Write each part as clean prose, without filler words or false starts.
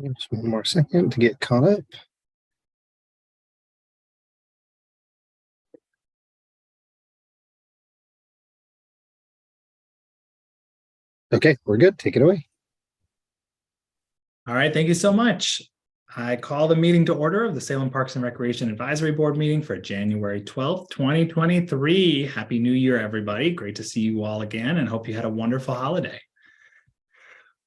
Just one more second to get caught up. Okay, we're good. Take it away. All right, thank you so much. I call the meeting to order of the Salem Parks and Recreation Advisory Board meeting for January 12th, 2023. Happy New Year, everybody. Great to see you all again and hope you had a wonderful holiday.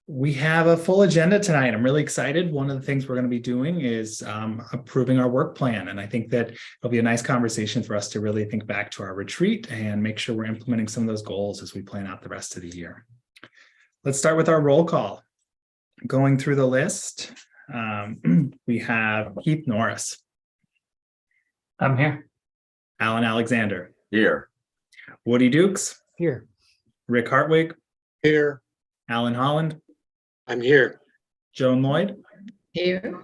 We have a full agenda tonight. I'm really excited. One of the things we're going to be doing is approving our work plan. And I think that it'll be a nice conversation for us to really think back to our retreat and make sure we're implementing some of those goals as we plan out the rest of the year. Let's start with our roll call. Going through the list, we have Keith Norris. I'm here. Alan Alexander. Here. Woody Dukes. Here. Rick Hartwig. Here. Alan Holland. I'm here. Joan Lloyd. Here.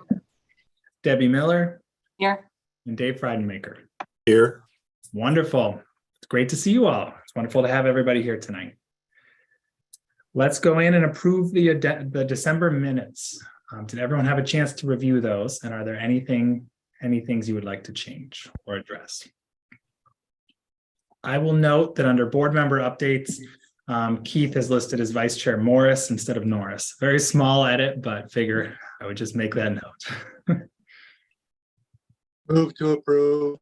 Debbie Miller. Here. And Dave Friedenmaker. Here. Wonderful. It's great to see you all. It's wonderful to have everybody here tonight. Let's go in and approve the December minutes. Did everyone have a chance to review those? And are there any things you would like to change or address? I will note that under board member updates, Keith has listed as Vice Chair Morris instead of Norris. Very small edit, but figure I would just make that note. Move to approve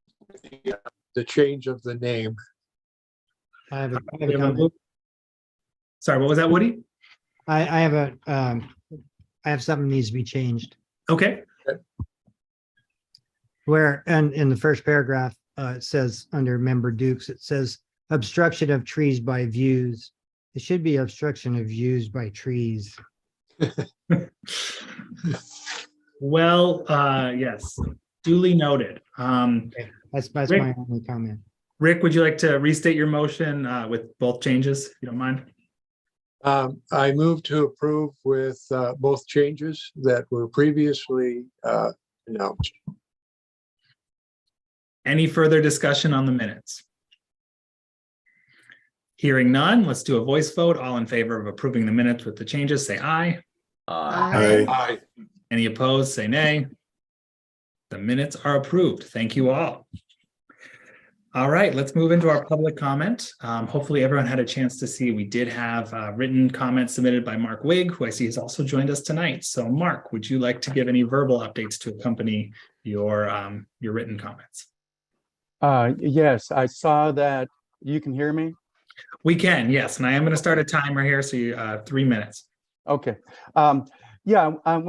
the change of the name. I have a comment. Sorry, what was that, Woody? I have something that needs to be changed. Okay. Where, and in the first paragraph, it says under Member Dukes, it says obstruction of trees by views. It should be obstruction of views by trees. Well, yes, duly noted. Okay. That's Rick, my only comment. Rick, would you like to restate your motion with both changes, if you don't mind? I move to approve with both changes that were previously announced. Any further discussion on the minutes? Hearing none, let's do a voice vote. All in favor of approving the minutes with the changes, say aye. Aye. Aye. Any opposed, say nay. The minutes are approved. Thank you all. All right, let's move into our public comment. Hopefully everyone had a chance to see we did have written comments submitted by Mark Wigg, who I see has also joined us tonight. So Mark, would you like to give any verbal updates to accompany your written comments? Yes, I saw that. You can hear me? We can, yes. And I am going to start a timer here, so you 3 minutes. Okay. When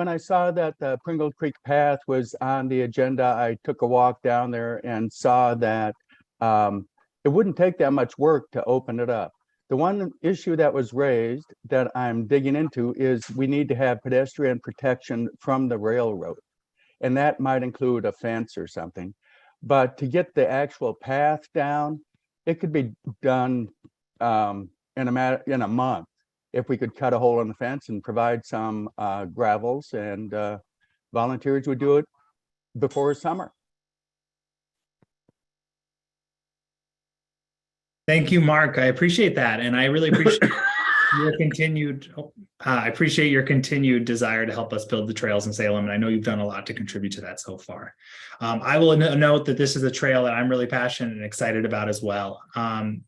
I saw that the Pringle Creek Path was on the agenda, I took a walk down there and saw that it wouldn't take that much work to open it up. The one issue that was raised that I'm digging into is we need to have pedestrian protection from the railroad. And that might include a fence or something. But to get the actual path down, it could be done in a month if we could cut a hole in the fence and provide some gravels, and volunteers would do it before summer. Thank you, Mark. I appreciate that. And I really appreciate your continued desire to help us build the trails in Salem. And I know you've done a lot to contribute to that so far. I will note that this is a trail that I'm really passionate and excited about as well.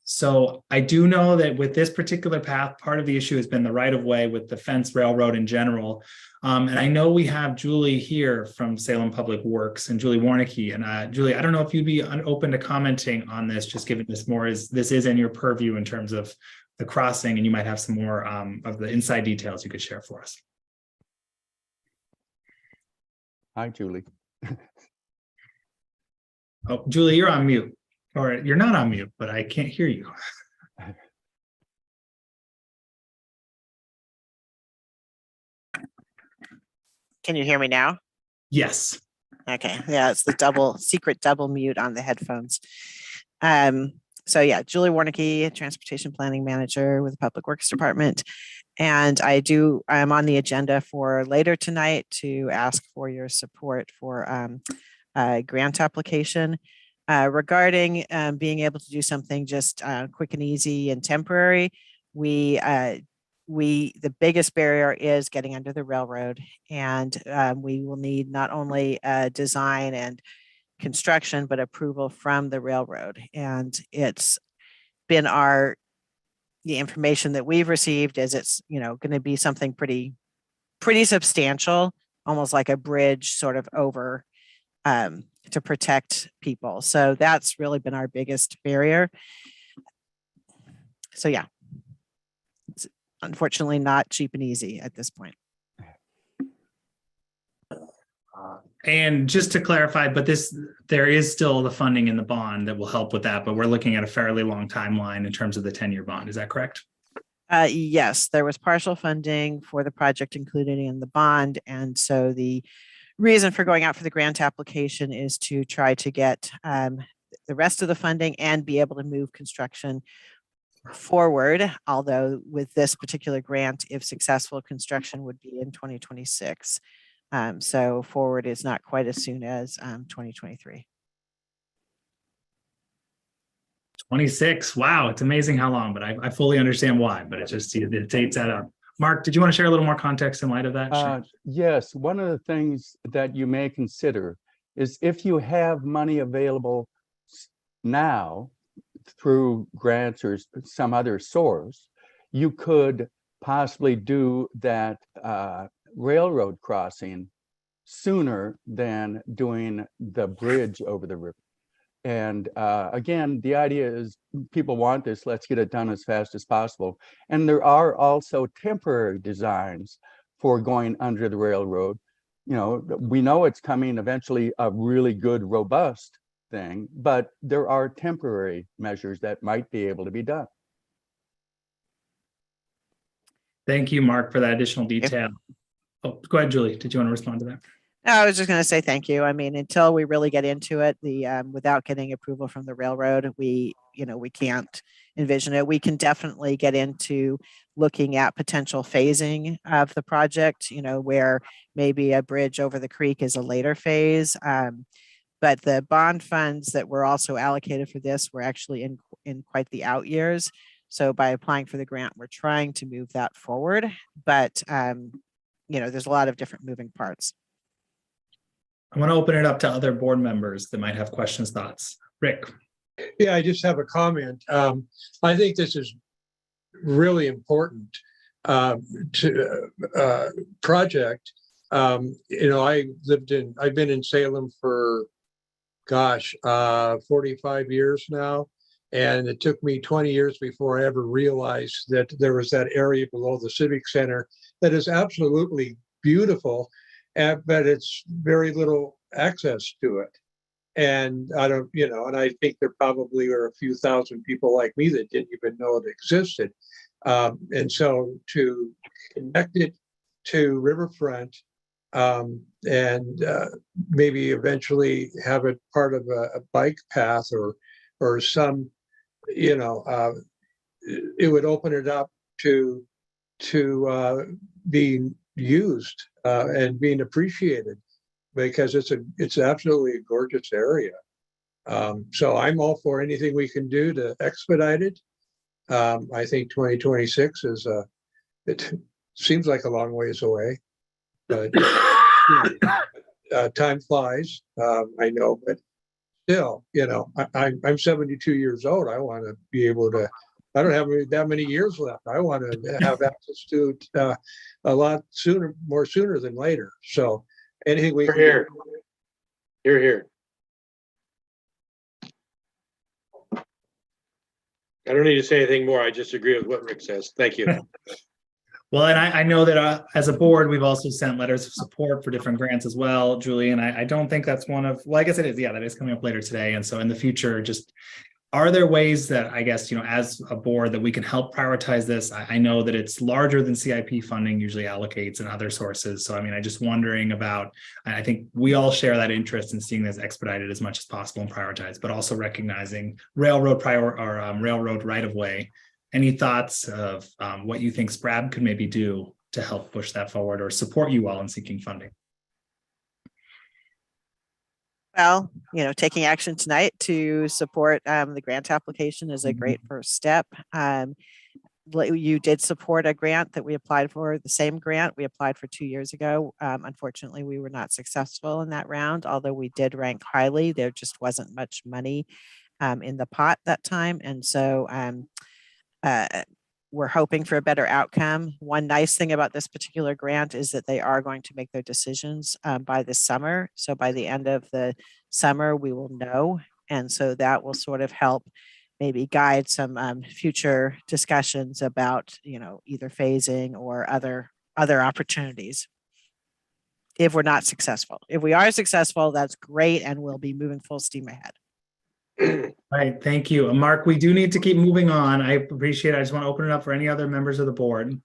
So I do know that with this particular path, part of the issue has been the right of way with the fence railroad in general. And I know we have Julie here from Salem Public Works and Julie Warnicke. And Julie, I don't know if you'd be open to commenting on this, just given this is in your purview in terms of the crossing, and you might have some more of the inside details you could share for us. Hi, Julie. Oh, Julie, you're on mute, or you're not on mute, but I can't hear you. Can you hear me now? Yes. Okay. Yeah, it's the secret double mute on the headphones. So yeah, Julie Warnicke, Transportation Planning Manager with the Public Works Department. And I'm on the agenda for later tonight to ask for your support for a grant application regarding being able to do something just quick and easy and temporary. We the biggest barrier is getting under the railroad, and we will need not only design and construction, but approval from the railroad. And it's been the information that we've received is it's, going to be something pretty substantial, almost like a bridge sort of over to protect people. So that's really been our biggest barrier. So yeah, it's unfortunately not cheap and easy at this point. And just to clarify, but there is still the funding in the bond that will help with that, but we're looking at a fairly long timeline in terms of the 10-year bond. Is that correct? Yes, there was partial funding for the project included in the bond. And so the reason for going out for the grant application is to try to get the rest of the funding and be able to move construction forward. Although with this particular grant, if successful, construction would be in 2026. So forward is not quite as soon as 2023. 26. Wow, it's amazing how long, but I fully understand why, but it just the dates add up. Mark, did you want to share a little more context in light of that? Sure. Yes, one of the things that you may consider is if you have money available now through grants or some other source, you could possibly do that railroad crossing sooner than doing the bridge over the river. And again, the idea is people want this, let's get it done as fast as possible. And there are also temporary designs for going under the railroad. We know it's coming eventually, a really good, robust thing, but there are temporary measures that might be able to be done. Thank you, Mark, for that additional detail. Oh, go ahead, Julie. Did you want to respond to that? No, I was just going to say thank you. I mean, until we really get into it, without getting approval from the railroad, we can't envision it. We can definitely get into looking at potential phasing of the project, where maybe a bridge over the creek is a later phase. But the bond funds that were also allocated for this were actually in quite the out years. So by applying for the grant, we're trying to move that forward. But, there's a lot of different moving parts. I want to open it up to other board members that might have questions, thoughts. Rick. Yeah, I just have a comment. I think this is really important to project. I've been in Salem for 45 years now. And it took me 20 years before I ever realized that there was that area below the Civic Center that is absolutely beautiful, but it's very little access to it. And and I think there probably are a few thousand people like me that didn't even know it existed. And so to connect it to Riverfront and maybe eventually have it part of a bike path or some, it would open it up to being used and being appreciated, because it's absolutely a gorgeous area. So I'm all for anything we can do to expedite it. I think 2026 it seems like a long ways away, but time flies. I know, but still, I'm 72 years old. I want to be able to. I don't have that many years left. I want to have access to a lot sooner, more sooner than later. So anything we can do. Here. I don't need to say anything more. I just agree with what Rick says. Thank you. Well, and I know that as a board, we've also sent letters of support for different grants as well, Julie. And I don't think that's one of, well, I guess it is. Yeah, that is coming up later today. And so in the future, just are there ways that I guess, as a board that we can help prioritize this? I know that it's larger than CIP funding usually allocates and other sources. So, I just wondering about, I think we all share that interest in seeing this expedited as much as possible and prioritized, but also recognizing railroad railroad right of way. Any thoughts of what you think SPRAB could maybe do to help push that forward or support you all in seeking funding? Well, taking action tonight to support the grant application is a great first step. you did support a grant that we applied for, the same grant we applied for 2 years ago. Unfortunately, we were not successful in that round, although we did rank highly. There just wasn't much money in the pot that time. And so we're hoping for a better outcome. One nice thing about this particular grant is that they are going to make their decisions by the summer. So by the end of the summer, we will know. And so that will sort of help maybe guide some future discussions about, either phasing or other opportunities. If we're not successful. If we are successful, that's great, and we'll be moving full steam ahead. All right, thank you. Mark, we do need to keep moving on. I appreciate it. I just want to open it up for any other members of the board.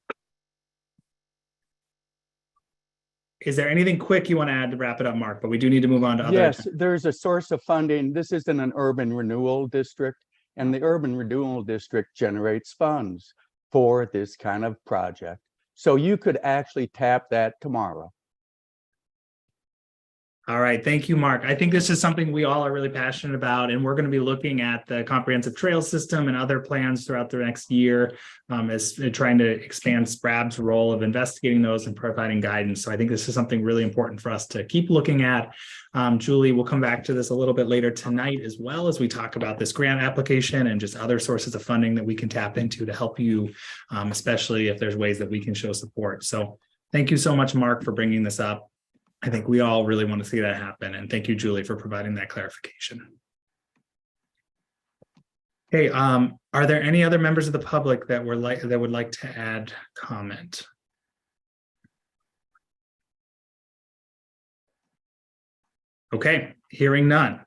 Is there anything quick you want to add to wrap it up, Mark? But we do need to move on to other. Yes, there's a source of funding. This isn't an urban renewal district, and the urban renewal district generates funds for this kind of project. So you could actually tap that tomorrow. All right, thank you, Mark. I think this is something we all are really passionate about, and we're going to be looking at the comprehensive trail system and other plans throughout the next year as trying to expand SPRAB's role of investigating those and providing guidance. So I think this is something really important for us to keep looking at. Julie, we'll come back to this a little bit later tonight as well as we talk about this grant application and just other sources of funding that we can tap into to help you, especially if there's ways that we can show support. So thank you so much, Mark, for bringing this up. I think we all really want to see that happen. And thank you, Julie, for providing that clarification. Okay, are there any other members of the public that would like to add comment? Okay, hearing none.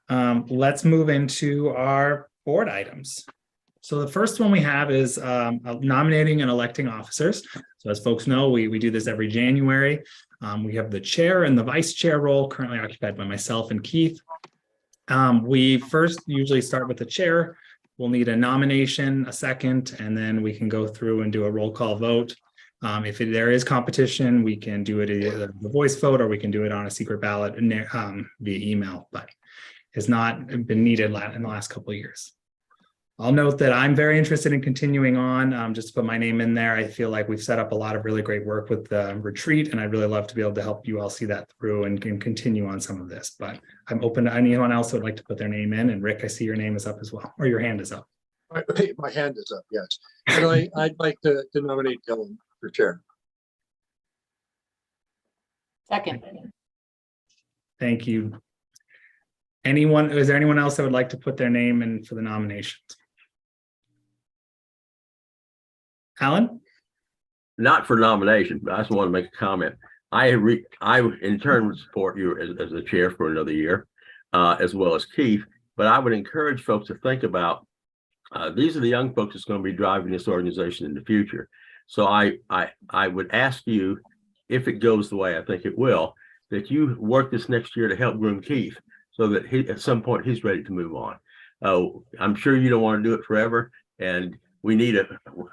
Let's move into our board items. So the first one we have is nominating and electing officers. So as folks know, we do this every January. We have the chair and the vice chair role currently occupied by myself and Keith. We first usually start with the chair. We'll need a nomination, a second, and then we can go through and do a roll call vote. If there is competition, we can do it either the voice vote or we can do it on a secret ballot via email, but has not been needed in the last couple of years. I'll note that I'm very interested in continuing on, just to put my name in there. I feel like we've set up a lot of really great work with the retreat, and I'd really love to be able to help you all see that through and can continue on some of this. But I'm open to anyone else who would like to put their name in. And Rick, I see your name is up as well, or your hand is up. My hand is up, yes. And I'd like to nominate Dylan for chair. Second. Thank you. Is there anyone else that would like to put their name in for the nominations? Alan? Not for nomination, but I just want to make a comment. I in turn would support you as the chair for another year, as well as Keith. But I would encourage folks to think about these are the young folks that's going to be driving this organization in the future. So I would ask you, if it goes the way I think it will, that you work this next year to help groom Keith so that at some point he's ready to move on. I'm sure you don't want to do it forever, and we need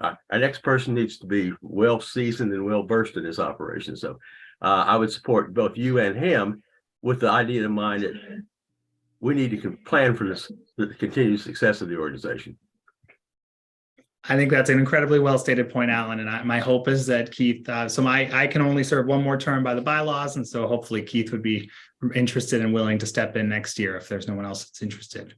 our next person needs to be well seasoned and well versed in this operation. So I would support both you and him with the idea in mind that we need to plan for the continued success of the organization. I think that's an incredibly well stated point, Alan. And my hope is that Keith, I can only serve one more term by the bylaws. And so hopefully Keith would be interested and willing to step in next year if there's no one else that's interested.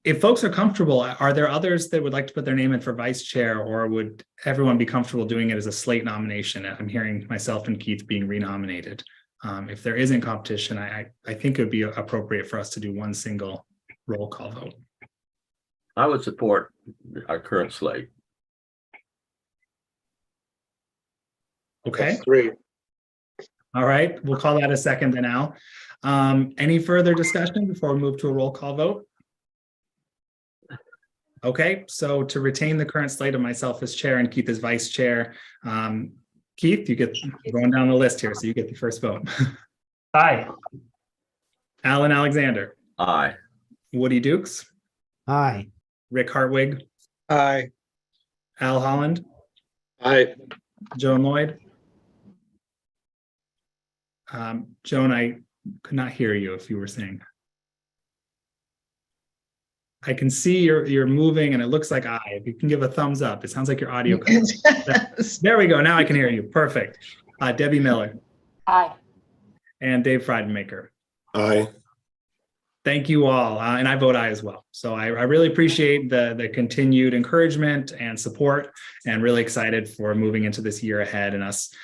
If folks are comfortable, are there others that would like to put their name in for vice chair, or would everyone be comfortable doing it as a slate nomination? I'm hearing myself and Keith being renominated. If there isn't competition, I think it would be appropriate for us to do one single roll call vote. I would support our current slate. Okay. That's 3. All right. We'll call that a second then, Al. Any further discussion before we move to a roll call vote? Okay. So to retain the current slate of myself as chair and Keith as vice chair, Keith, you get going down the list here, so you get the first vote. Aye. Alan Alexander. Aye. Woody Dukes. Aye. Rick Hartwig. Aye. Al Holland. Aye. Joan Lloyd. Joan, I could not hear you if you were saying. I can see you're moving and it looks like I. If you can give a thumbs up, it sounds like your audio. There we go. Now I can hear you. Perfect. Debbie Miller. Aye. And Dave Friedenmaker. Aye. Thank you all. And I vote aye as well. So I really appreciate the continued encouragement and support, and really excited for moving into this year ahead and us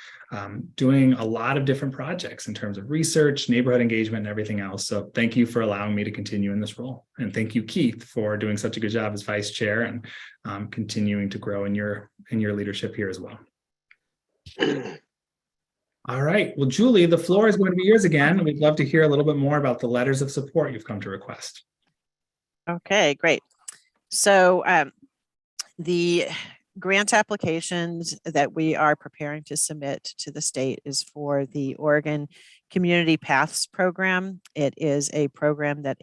doing a lot of different projects in terms of research, neighborhood engagement, and everything else. So thank you for allowing me to continue in this role. And thank you, Keith, for doing such a good job as vice chair and continuing to grow in your leadership here as well. All right. Well, Julie, the floor is going to be yours again. We'd love to hear a little bit more about the letters of support you've come to request. Okay, great. So the grant applications that we are preparing to submit to the state is for the Oregon Community Paths Program. It is a program that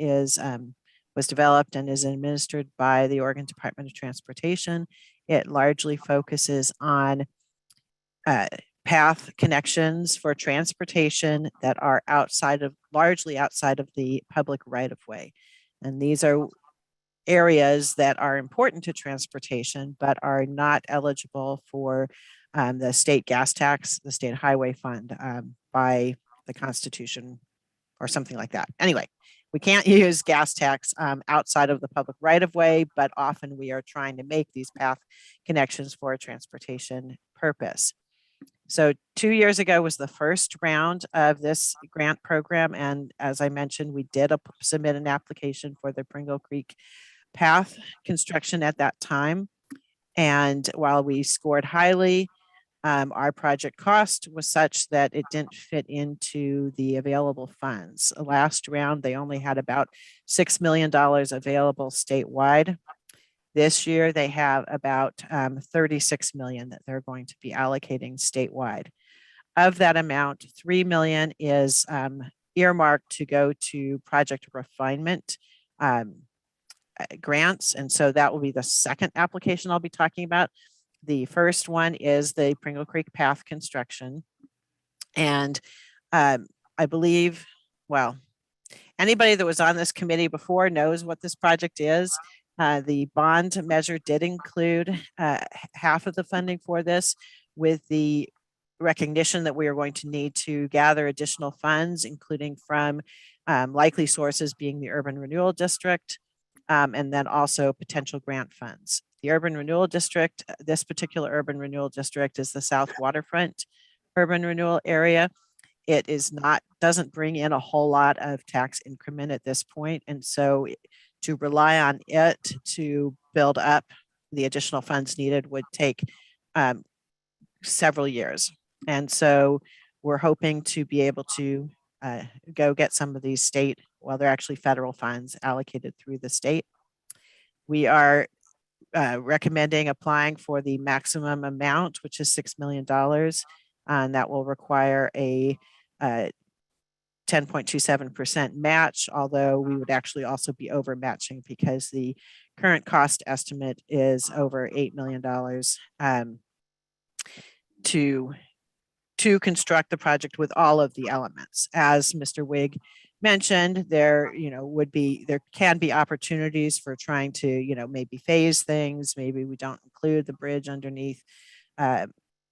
was developed and is administered by the Oregon Department of Transportation. It largely focuses on path connections for transportation that are largely outside of the public right of way. And these are areas that are important to transportation, but are not eligible for the state gas tax, the state highway fund by the Constitution or something like that. Anyway, we can't use gas tax outside of the public right of way, but often we are trying to make these path connections for a transportation purpose. So 2 years ago was the first round of this grant program. And as I mentioned, we did submit an application for the Pringle Creek path construction at that time. And while we scored highly, our project cost was such that it didn't fit into the available funds. Last round, they only had about $6 million available statewide. This year, they have about 36 million that they're going to be allocating statewide. Of that amount, 3 million is earmarked to go to project refinement grants. And so that will be the second application I'll be talking about. The first one is the Pringle Creek Path construction. And I believe, well, anybody that was on this committee before knows what this project is. The bond measure did include half of the funding for this, with the recognition that we are going to need to gather additional funds, including from likely sources being the Urban Renewal District, and then also potential grant funds. The Urban Renewal District, this particular Urban Renewal District is the South Waterfront Urban Renewal Area. It doesn't bring in a whole lot of tax increment at this point. And so to rely on it to build up the additional funds needed would take several years. And so we're hoping to be able to go get some of these they're actually federal funds allocated through the state. We are recommending applying for the maximum amount, which is $6 million. And that will require a 10.27% match, although we would actually also be over matching because the current cost estimate is over $8 million to construct the project with all of the elements. As Mr. Wigg mentioned, there can be opportunities for trying to maybe phase things. Maybe we don't include the bridge underneath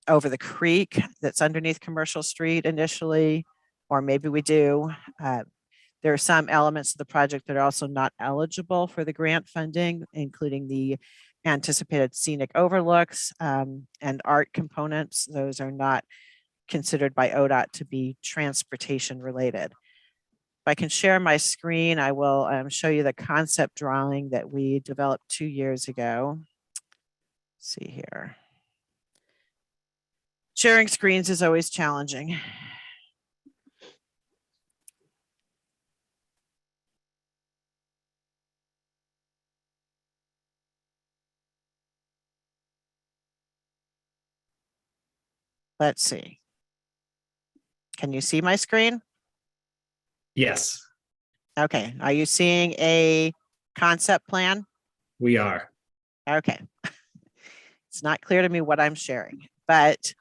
over the creek that's underneath Commercial Street initially, or maybe we do. There are some elements of the project that are also not eligible for the grant funding, including the anticipated scenic overlooks and art components. Those are not considered by ODOT to be transportation related. If I can share my screen, I will show you the concept drawing that we developed 2 years ago. Let's see here. Sharing screens is always challenging. Let's see. Can you see my screen? Yes, Okay. Are you seeing a concept plan? we are. Okay. It's not clear to me what I'm sharing, but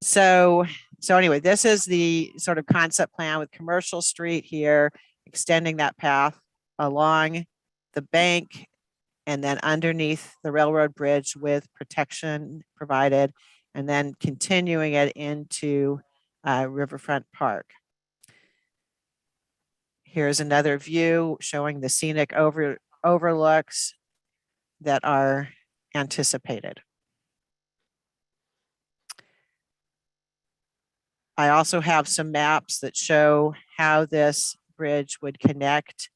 so anyway, this is the sort of concept plan with Commercial Street here, extending that path along the bank, and then underneath the railroad bridge with protection provided, and then continuing it into Riverfront Park. Here's another view showing the scenic overlooks that are anticipated. I also have some maps that show how this bridge would connect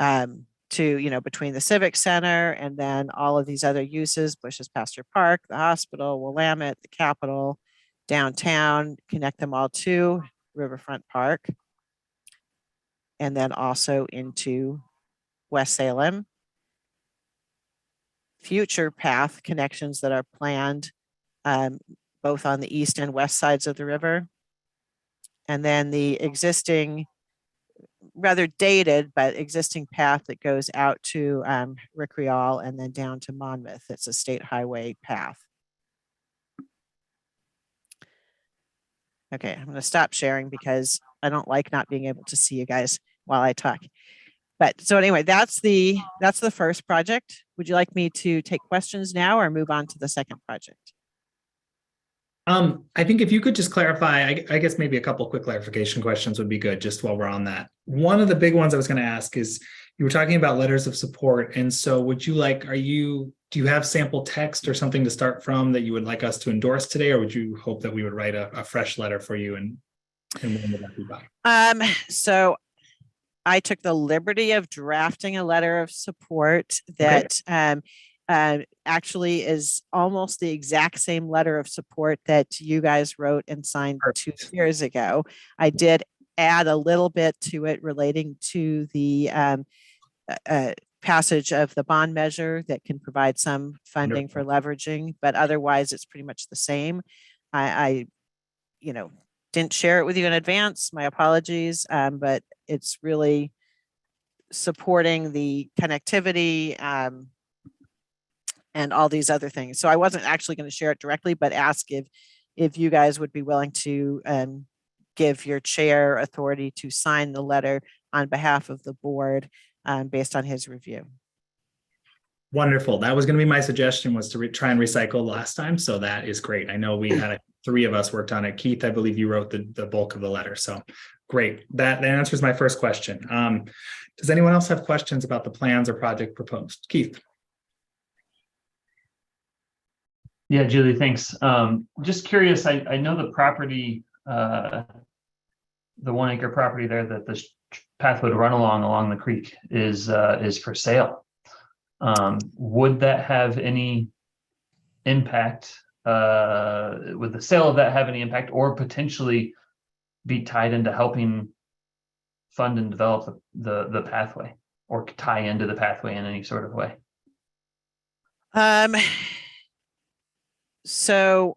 to, between the Civic Center and then all of these other uses, Bush's Pasture Park, the hospital, Willamette, the Capitol, downtown, connect them all to Riverfront Park. And then also into West Salem. Future path connections that are planned both on the east and west sides of the river. And then the existing, rather dated, but existing path that goes out to Rick Rial and then down to Monmouth. It's a state highway path. Okay, I'm going to stop sharing because I don't like not being able to see you guys while I talk. But so anyway, that's the first project. Would you like me to take questions now or move on to the second project? I think if you could just clarify, I guess maybe a couple quick clarification questions would be good just while we're on that. One of the big ones I was going to ask is you were talking about letters of support. And so would you like, do you have sample text or something to start from that you would like us to endorse today? Or would you hope that we would write a fresh letter for you and when would that be by? So I took the liberty of drafting a letter of support that actually is almost the exact same letter of support that you guys wrote and signed 2 years ago. I did add a little bit to it relating to the passage of the bond measure that can provide some funding for leveraging, but otherwise it's pretty much the same. I didn't share it with you in advance. My apologies, but it's really supporting the connectivity and all these other things. So I wasn't actually going to share it directly, but ask if you guys would be willing to give your chair authority to sign the letter on behalf of the board based on his review. Wonderful. That was going to be my suggestion, was to try and recycle last time. So that is great. I know we had 3 of us worked on it. Keith, I believe you wrote the bulk of the letter. So great. That answers my first question. Does anyone else have questions about the plans or project proposed? Keith. Yeah, Julie, thanks. Just curious, I know the property, the 1 acre property there that the path would run along the creek is for sale. Would that have any impact? Would the sale of that have any impact or potentially be tied into helping fund and develop the pathway or tie into the pathway in any sort of way? So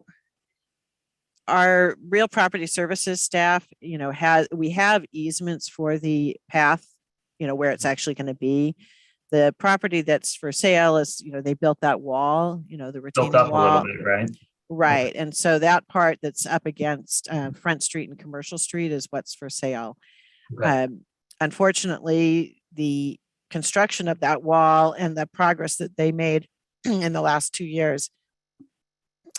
our real property services staff, we have easements for the path, where it's actually going to be. The property that's for sale is, they built that wall, the retaining Built up wall. a little bit, right? Right. Okay. And so that part that's up against Front Street and Commercial Street is what's for sale. Okay. Unfortunately, the construction of that wall and the progress that they made in the last 2 years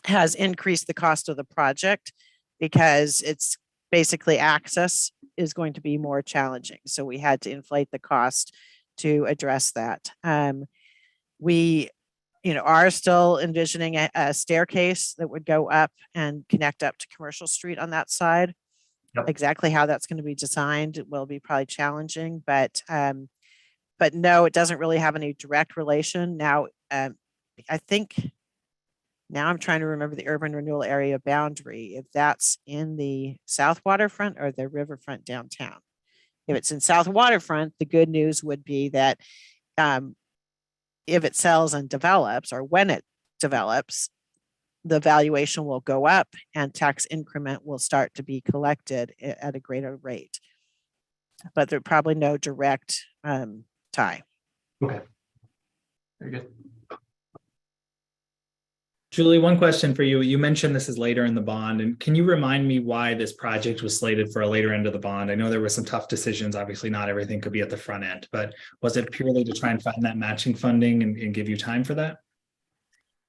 has increased the cost of the project because it's basically access is going to be more challenging. So we had to inflate the cost to address that. We are still envisioning a staircase that would go up and connect up to Commercial Street on that side. Yep. Exactly how that's going to be designed will be probably challenging, but no, it doesn't really have any direct relation. Now, I think now I'm trying to remember the urban renewal area boundary, if that's in the South Waterfront or the Riverfront downtown. If it's in South Waterfront, the good news would be that if it sells and develops, or when it develops, the valuation will go up and tax increment will start to be collected at a greater rate. But there's probably no direct tie. Okay. Very good. Julie, one question for you. You mentioned this is later in the bond, and can you remind me why this project was slated for a later end of the bond? I know there were some tough decisions. Obviously, not everything could be at the front end, but was it purely to try and find that matching funding and give you time for that?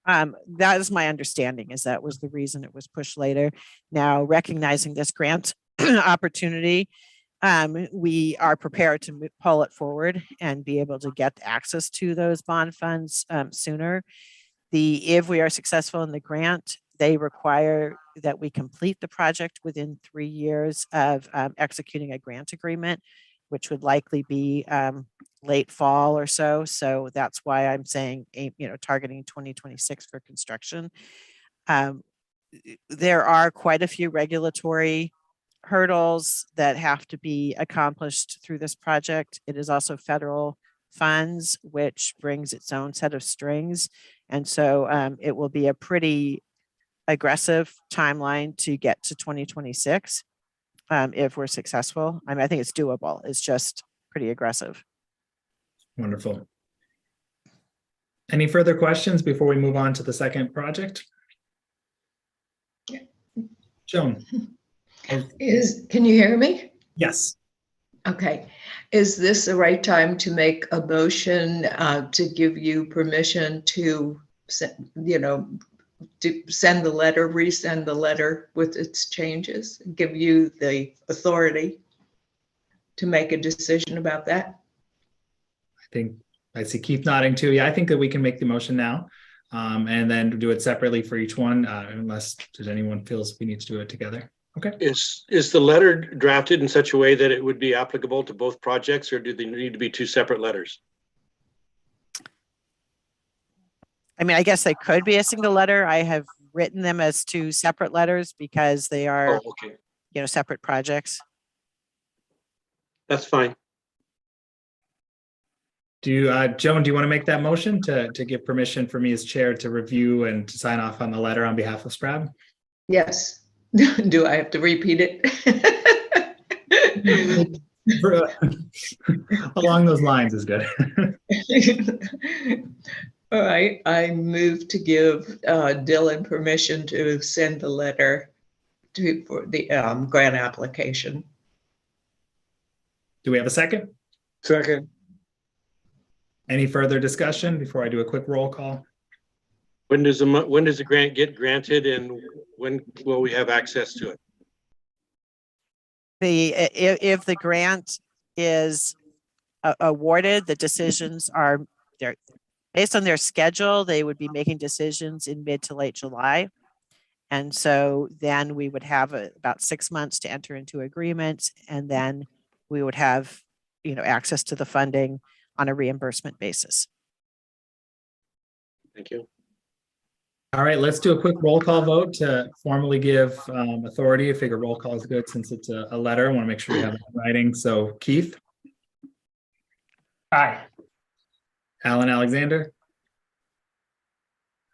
That is my understanding, is that was the reason it was pushed later. Now, recognizing this grant opportunity, we are prepared to pull it forward and be able to get access to those bond funds sooner. If we are successful in the grant, they require that we complete the project within 3 years of executing a grant agreement, which would likely be late fall or so. So that's why I'm saying, targeting 2026 for construction. There are quite a few regulatory hurdles that have to be accomplished through this project. It is also federal funds, which brings its own set of strings. And so it will be a pretty aggressive timeline to get to 2026 if we're successful. I mean, I think it's doable. It's just pretty aggressive. Wonderful. Any further questions before we move on to the second project? Joan. Can you hear me? Yes. Okay. Is this the right time to make a motion to give you permission to, to send the letter, resend the letter with its changes, give you the authority to make a decision about that? I think I see Keith nodding too. Yeah, I think that we can make the motion now and then do it separately for each one, unless does anyone feels we need to do it together. Okay. Is the letter drafted in such a way that it would be applicable to both projects, or do they need to be two separate letters? I mean, I guess they could be a single letter. I have written them as two separate letters because they are, Oh, okay. Separate projects. That's fine. Joan, do you want to make that motion to give permission for me as chair to review and to sign off on the letter on behalf of SPRAB? Yes. Do I have to repeat it? Along those lines is good. All right. I move to give Dylan permission to send the letter for the grant application. Do we have a second? Second. Any further discussion before I do a quick roll call? When does the grant get granted, and when will we have access to it? If the grant is awarded, the decisions are there based on their schedule. They would be making decisions in mid to late July. And so then we would have about 6 months to enter into agreements, and then we would have, access to the funding on a reimbursement basis. Thank you. All right, let's do a quick roll call vote to formally give authority. I figure roll call is good since it's a letter. I want to make sure we have it in writing. So Keith. Aye. Alan Alexander.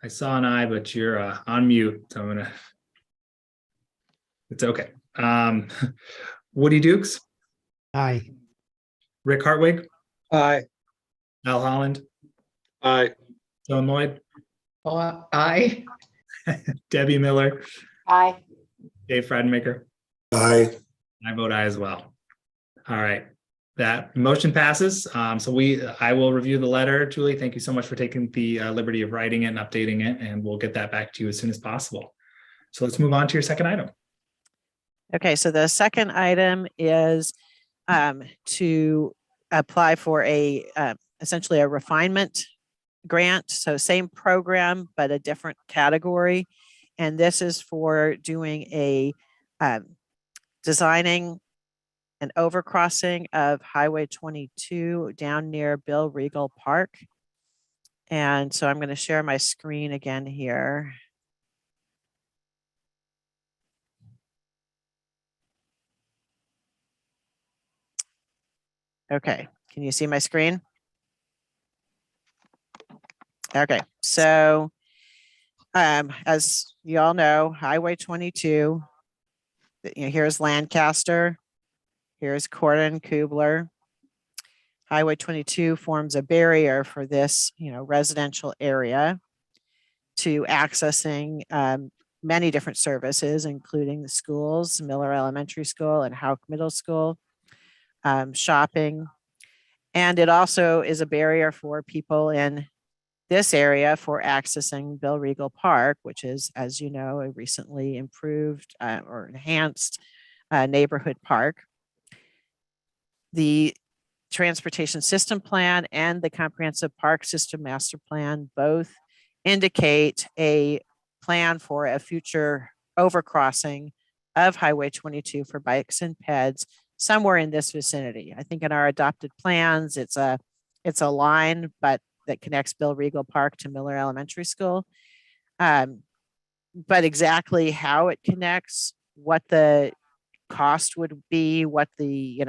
I saw an eye, but you're on mute, so I'm gonna. It's okay. Woody Dukes. Aye. Rick Hartwig. Aye. Al Holland. Aye. Joan Lloyd. Aye. Debbie Miller. Aye. Dave Fredenmaker. Aye. I vote aye as well. All right. That motion passes. I will review the letter. Julie, thank you so much for taking the liberty of writing it and updating it, and we'll get that back to you as soon as possible. So let's move on to your second item. Okay, so the second item is to apply for essentially a refinement grant. So same program, but a different category. And this is for doing a designing an overcrossing of Highway 22 down near Bill Regal Park. And so I'm going to share my screen again here. Okay, can you see my screen? Okay, so as you all know, Highway 22, here's Lancaster, here's Corden Kubler. Highway 22 forms a barrier for this, residential area. to accessing many different services, including the schools, Miller Elementary School and Houck Middle School, shopping. And it also is a barrier for people in this area for accessing Bill Regal Park, which is, as you know, a recently improved or enhanced neighborhood park. The transportation system plan and the comprehensive park system master plan both indicate a plan for a future overcrossing of Highway 22 for bikes and peds somewhere in this vicinity. I think in our adopted plans, it's a line, but that connects Bill Regal Park to Miller Elementary School. But exactly how it connects, what the cost would be, what the,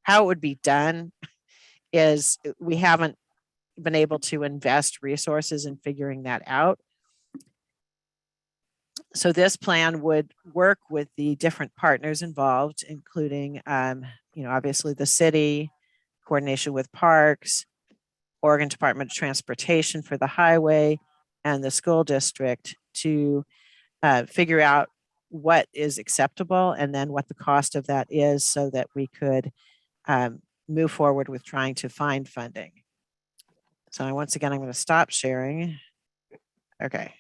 how it would be done is we haven't been able to invest resources in figuring that out. So this plan would work with the different partners involved, including, obviously the city, coordination with parks, Oregon Department of Transportation for the highway, and the school district to figure out what is acceptable and then what the cost of that is so that we could move forward with trying to find funding. So once again, I'm going to stop sharing. Okay.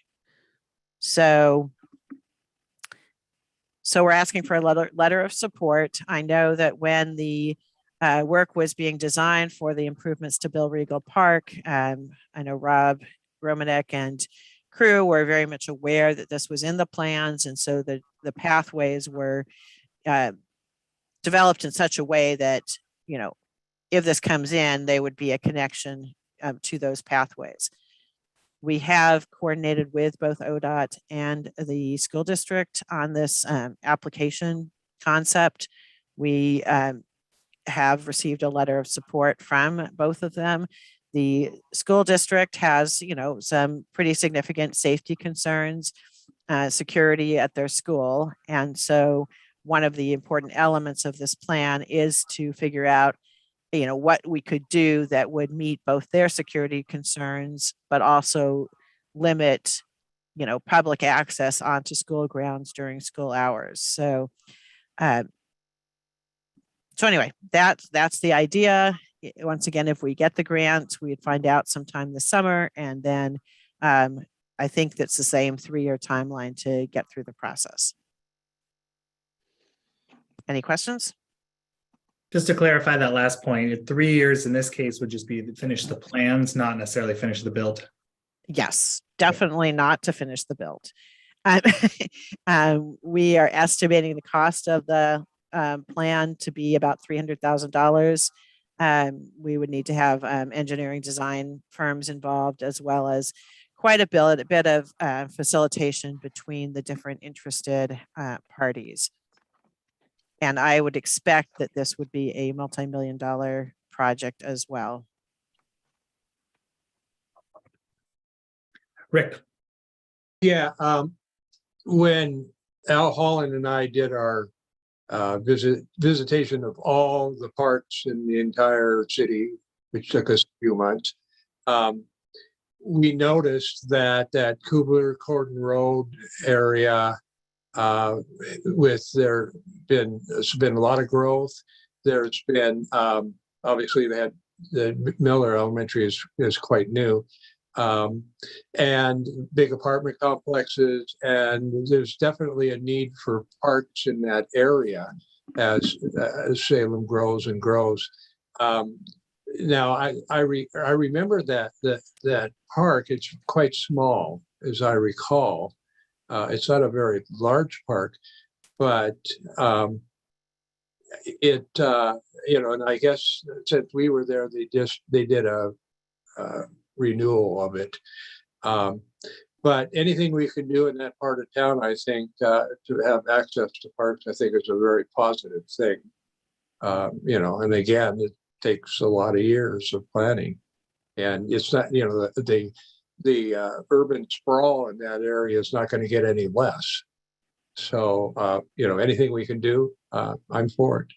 So we're asking for a letter of support. I know that when the work was being designed for the improvements to Bill Regal Park, I know Rob Romanek and crew were very much aware that this was in the plans. And so the pathways were developed in such a way that, if this comes in, they would be a connection to those pathways. We have coordinated with both ODOT and the school district on this application concept. We have received a letter of support from both of them. The school district has, some pretty significant safety concerns, security at their school. And so one of the important elements of this plan is to figure out what we could do that would meet both their security concerns, but also limit, public access onto school grounds during school hours. So anyway, that's the idea. Once again, if we get the grant, we'd find out sometime this summer. And then I think that's the same 3-year timeline to get through the process. Any questions? Just to clarify that last point, 3 years in this case would just be to finish the plans, not necessarily finish the build. Yes, definitely not to finish the build. We are estimating the cost of the plan to be about $300,000. We would need to have engineering design firms involved, as well as quite a bit of facilitation between the different interested parties. And I would expect that this would be a multi-million-dollar project as well. Rick. Yeah, when Al Holland and I did our visitation of all the parks in the entire city, which took us a few months, we noticed that Kubler-Cordon Road area, there's been a lot of growth. There's been obviously they had the Miller Elementary is quite new, and big apartment complexes, and there's definitely a need for parks in that area as Salem grows and grows. Now I remember that park. It's quite small, as I recall. It's not a very large park, but and I guess since we were there, they did a renewal of it. But anything we can do in that part of town, I think, to have access to parks, I think is a very positive thing. And again, it takes a lot of years of planning, and it's not, the urban sprawl in that area is not going to get any less. So, anything we can do, I'm for it.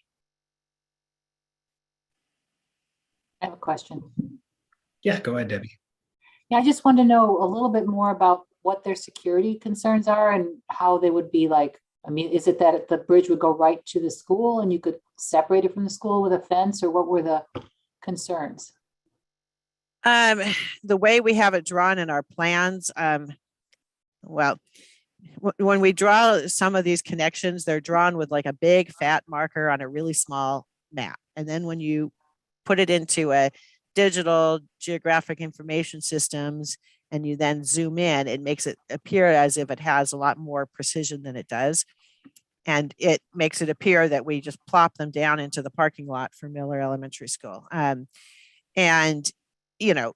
I have a question. Yeah, go ahead, Debbie. Yeah, I just want to know a little bit more about what their security concerns are and how they would be like, I mean, is it that the bridge would go right to the school and you could separate it from the school with a fence, or what were the concerns? The way we have it drawn in our plans, well, when we draw some of these connections, they're drawn with like a big fat marker on a really small map. And then when you put it into a digital geographic information systems and you then zoom in, it makes it appear as if it has a lot more precision than it does. And it makes it appear that we just plop them down into the parking lot for Miller Elementary School. And, you know,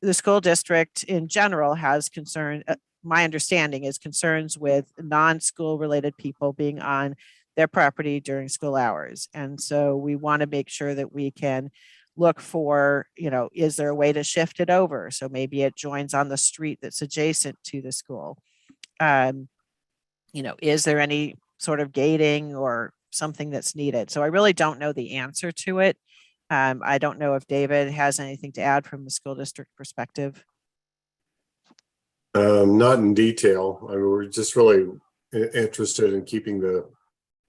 the school district in general has concern, my understanding is concerns with non-school related people being on their property during school hours. And so we want to make sure that we can look for, you know, is there a way to shift it over? So maybe it joins on the street that's adjacent to the school. You know, is there any sort of gating or something that's needed? So I really don't know the answer to it. I don't know if David has anything to add from the school district perspective. Not in detail. I mean, we're just really interested in keeping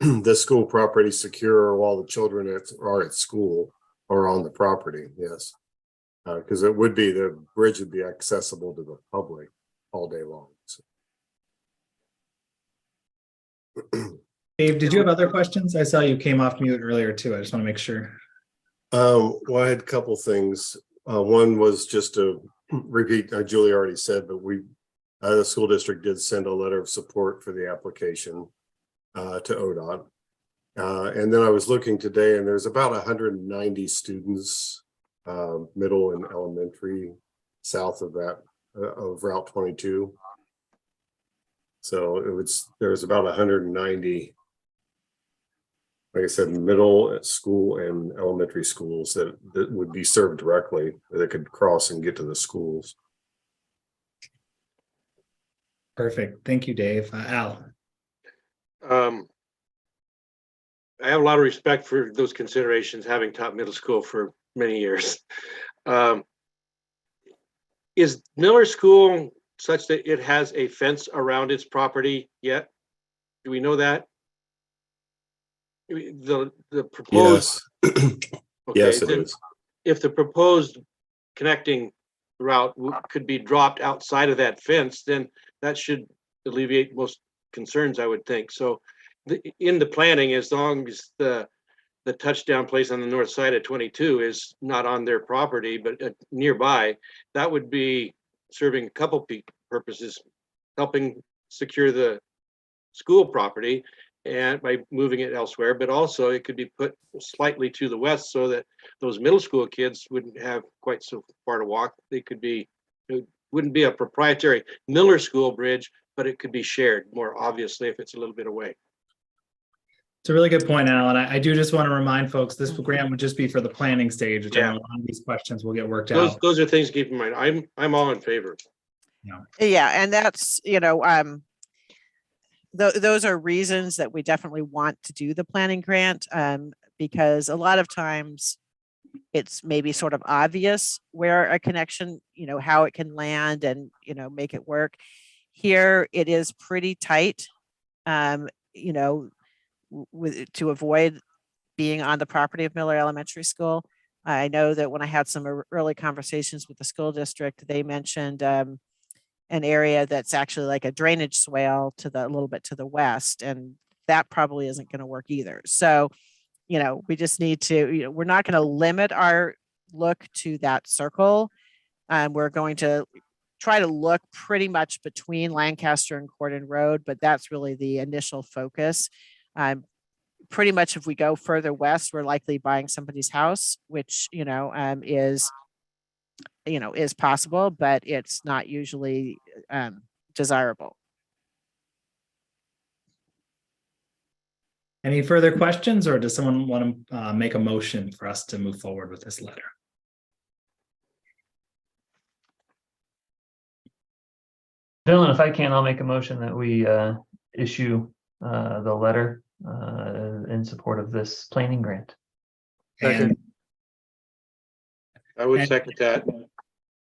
the school property secure while the children are at school or on the property. Yes, because the bridge would be accessible to the public all day long. So. Dave, did you have other questions? I saw you came off mute earlier too. I just want to make sure. Well, I had a couple things. One was just to repeat, Julie already said, but the school district did send a letter of support for the application to ODOT. And then I was looking today, and there's about 190 students, middle and elementary, south of that, of Route 22. So there's about 190, like I said, middle school and elementary schools that would be served directly, that could cross and get to the schools. Perfect. Thank you, Dave. Al. I have a lot of respect for those considerations, having taught middle school for many years. Is Miller School such that it has a fence around its property yet? Do we know that? The proposed. Yes. Okay, yes, it is. If the proposed connecting route could be dropped outside of that fence, then that should alleviate most concerns, I would think. So in the planning, as long as the touchdown place on the north side of 22 is not on their property, but nearby, that would be serving a couple purposes, helping secure the school property and by moving it elsewhere, but also it could be put slightly to the west so that those middle school kids wouldn't have quite so far to walk. It wouldn't be a proprietary Miller School bridge, but it could be shared more obviously if it's a little bit away. It's a really good point, Alan. I do just want to remind folks, this grant would just be for the planning stage, which I know a lot of these questions will get worked out. Those are things to keep in mind. I'm all in favor. Yeah, and that's, you know, those are reasons that we definitely want to do the planning grant, because a lot of times it's maybe sort of obvious where a connection, you know, how it can land and, you know, make it work. Here it is pretty tight, you know, to avoid being on the property of Miller Elementary School. I know that when I had some early conversations with the school district, they mentioned an area that's actually like a drainage swale to a little bit to the west, and that probably isn't going to work either. So, you know, we just need to, you know, we're not going to limit our look to that circle. We're going to try to look pretty much between Lancaster and Cordon Road, but that's really the initial focus. Pretty much if we go further west, we're likely buying somebody's house, which, you know, is possible, but it's not usually desirable. Any further questions, or does someone want to make a motion for us to move forward with this letter? Dylan, if I can, I'll make a motion that we issue the letter in support of this planning grant. I would second that.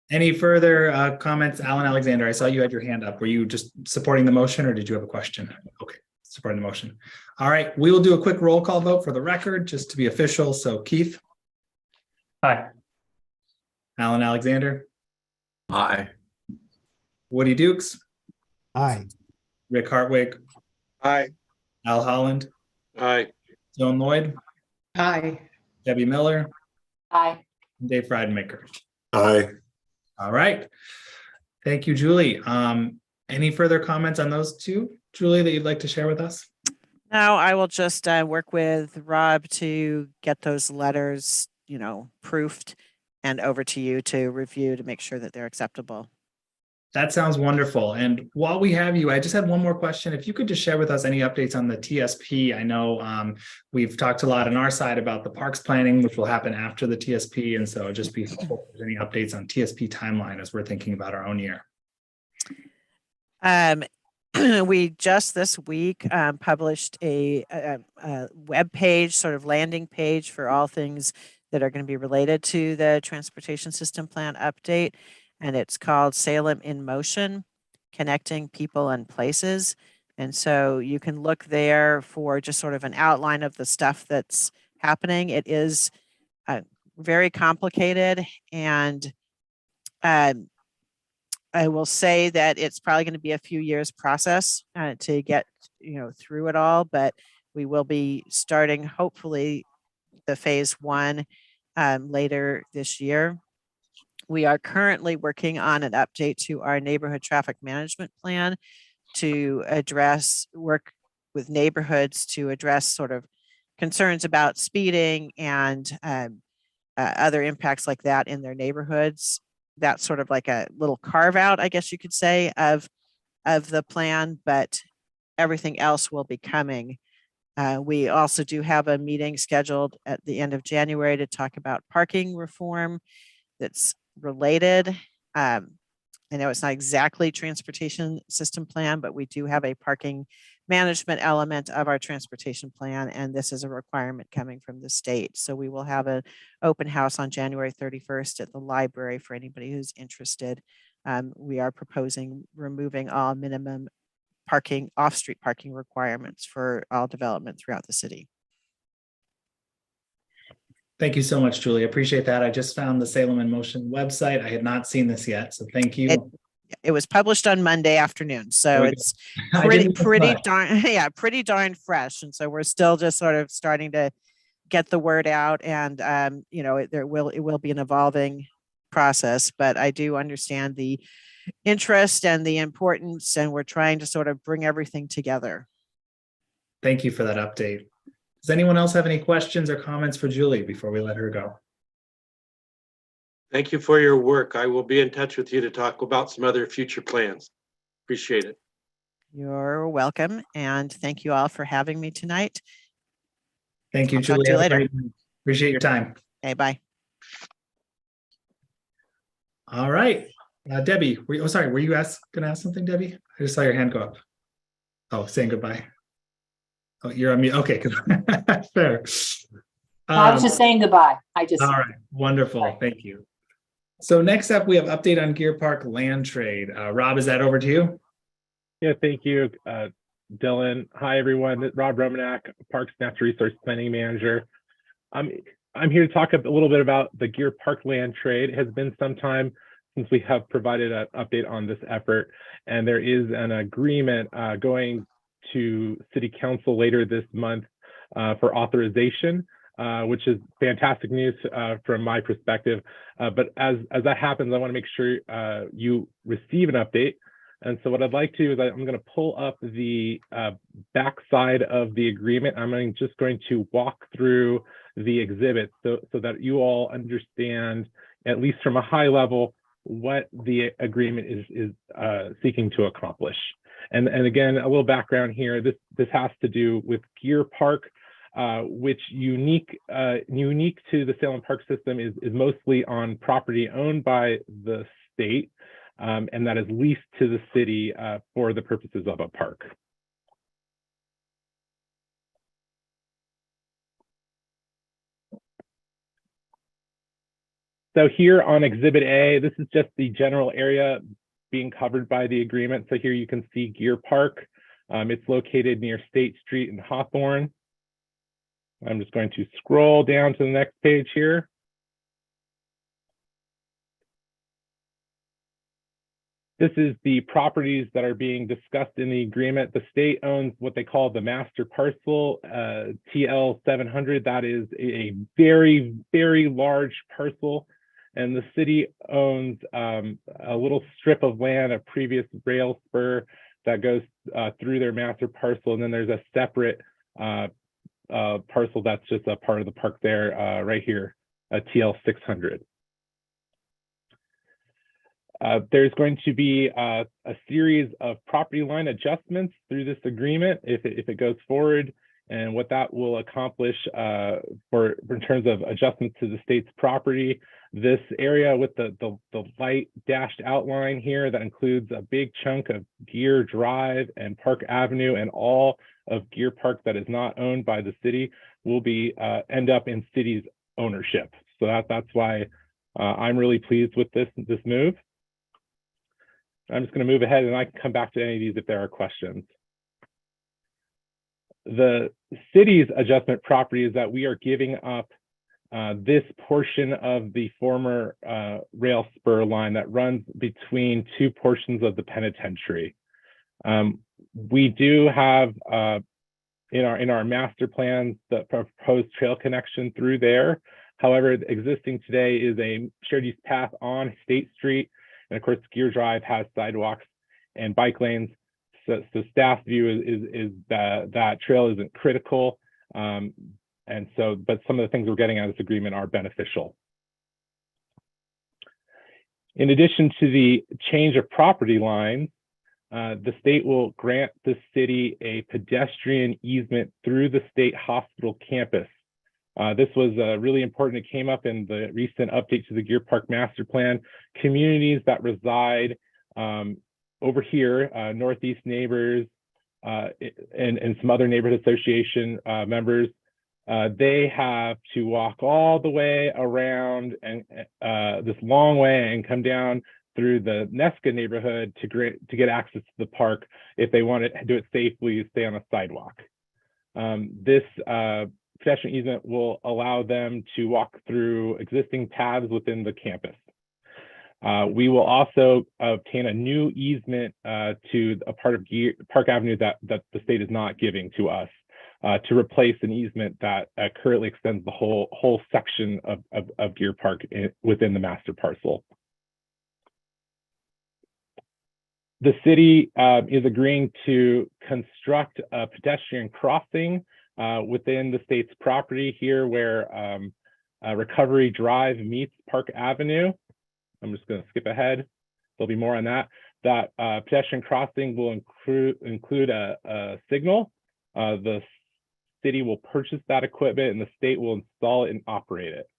Any further comments? Alan Alexander, I saw you had your hand up. Were you just supporting the motion or did you have a question? Okay, supporting the motion. All right, we will do a quick roll call vote for the record, just to be official. So Keith, Aye. Alan Alexander, Aye. Woody Dukes, Aye. Rick Hartwig, Aye. Al Holland, Aye. Joan Lloyd, Aye. Debbie Miller, Aye. and Dave Frydenmaker. Aye. All right. Thank you, Julie. Any further comments on those two, Julie, that you'd like to share with us? Now I will just work with Rob to get those letters, proofed and over to you to review to make sure that they're acceptable. That sounds wonderful. And while we have you, I just had one more question. If you could just share with us any updates on the TSP. I know we've talked a lot on our side about the parks planning, which will happen after the TSP. And so just be helpful if there's any updates on TSP timeline as we're thinking about our own year. We just this week published a web page, sort of landing page for all things that are going to be related to the transportation system plan update. And it's called Salem in Motion, Connecting People and Places. And so you can look there for just sort of an outline of the stuff that's happening. It is very complicated, and I will say that it's probably going to be a few years process to get through it all, but we will be starting hopefully the phase 1 later this year. We are currently working on an update to our neighborhood traffic management plan to work with neighborhoods to address sort of concerns about speeding and other impacts like that in their neighborhoods. That's sort of like a little carve out, I guess you could say, of the plan, but everything else will be coming. We also do have a meeting scheduled at the end of January to talk about parking reform that's related. I know it's not exactly transportation system plan, but we do have a parking management element of our transportation plan, and this is a requirement coming from the state. So we will have an open house on January 31st at the library for anybody who's interested. We are proposing removing all minimum parking, off-street parking requirements for all development throughout the city. Thank you so much, Julie. I appreciate that. I just found the Salem in Motion website. I had not seen this yet, so thank you. It was published on Monday afternoon, so it's pretty darn fresh. And so we're still just sort of starting to get the word out, and it will be an evolving process, but I do understand the interest and the importance, and we're trying to sort of bring everything together. Thank you for that update. Does anyone else have any questions or comments for Julie before we let her go? Thank you for your work. I will be in touch with you to talk about some other future plans. Appreciate it. You're welcome. And thank you all for having me tonight. Thank you, I'll talk Julie. to you later. Appreciate your time. Okay, bye. All right. Debbie, were you going to ask something, Debbie? I just saw your hand go up. Oh, saying goodbye. Oh, you're on mute. Okay, fair. I was just saying goodbye. All right, wonderful. Thank you. So next up, we have update on Gear Park land trade. Rob, is that over to you? Yeah, thank you, Dylan. Hi, everyone. Rob Romanak, Parks Natural Resource Planning Manager. I'm here to talk a little bit about the Gear Park land trade. It has been some time since we have provided an update on this effort, and there is an agreement going to City Council later this month for authorization, which is fantastic news from my perspective. But as that happens, I want to make sure you receive an update. And so what I'd like to is I'm going to pull up the backside of the agreement. I'm just going to walk through the exhibit so that you all understand, at least from a high level, what the agreement is seeking to accomplish. And again, a little background here. This has to do with Gear Park, which unique to the Salem Park system is mostly on property owned by the state, and that is leased to the city for the purposes of a park. So here on Exhibit A, this is just the general area being covered by the agreement. So here you can see Gear Park. It's located near State Street and Hawthorne. I'm just going to scroll down to the next page here. This is the properties that are being discussed in the agreement. The state owns what they call the master parcel, TL 700. That is a very, very large parcel. And the city owns a little strip of land, a previous rail spur that goes through their master parcel. And then there's a separate parcel that's just a part of the park there, right here, a TL 600. There's going to be a series of property line adjustments through this agreement if it goes forward, and what that will accomplish in terms of adjustments to the state's property. This area with the light dashed outline here that includes a big chunk of Gear Drive and Park Avenue and all of Gear Park that is not owned by the city will be end up in city's ownership. So that's why I'm really pleased with this move. I'm just going to move ahead and I can come back to any of these if there are questions. The city's adjustment property is that we are giving up this portion of the former rail spur line that runs between two portions of the penitentiary. We do have in our master plans the proposed trail connection through there. However, existing today is a shared use path on State Street. And of course, Gear Drive has sidewalks and bike lanes. So staff's view is that trail isn't critical. But some of the things we're getting out of this agreement are beneficial. In addition to the change of property lines, the state will grant the city a pedestrian easement through the state hospital campus. This was really important. It came up in the recent update to the Gear Park Master Plan. Communities that reside over here, Northeast Neighbors and some other neighborhood association members, they have to walk all the way around and this long way and come down through the Nesca neighborhood to get access to the park if they want to do it safely, stay on a sidewalk. This pedestrian easement will allow them to walk through existing paths within the campus. We will also obtain a new easement to a part of Park Avenue that the state is not giving to us to replace an easement that currently extends the whole section of Gear Park within the master parcel. The city is agreeing to construct a pedestrian crossing within the state's property here where Recovery Drive meets Park Avenue. I'm just going to skip ahead. There'll be more on that. That pedestrian crossing will include a signal. The city will purchase that equipment and the state will install it and operate it.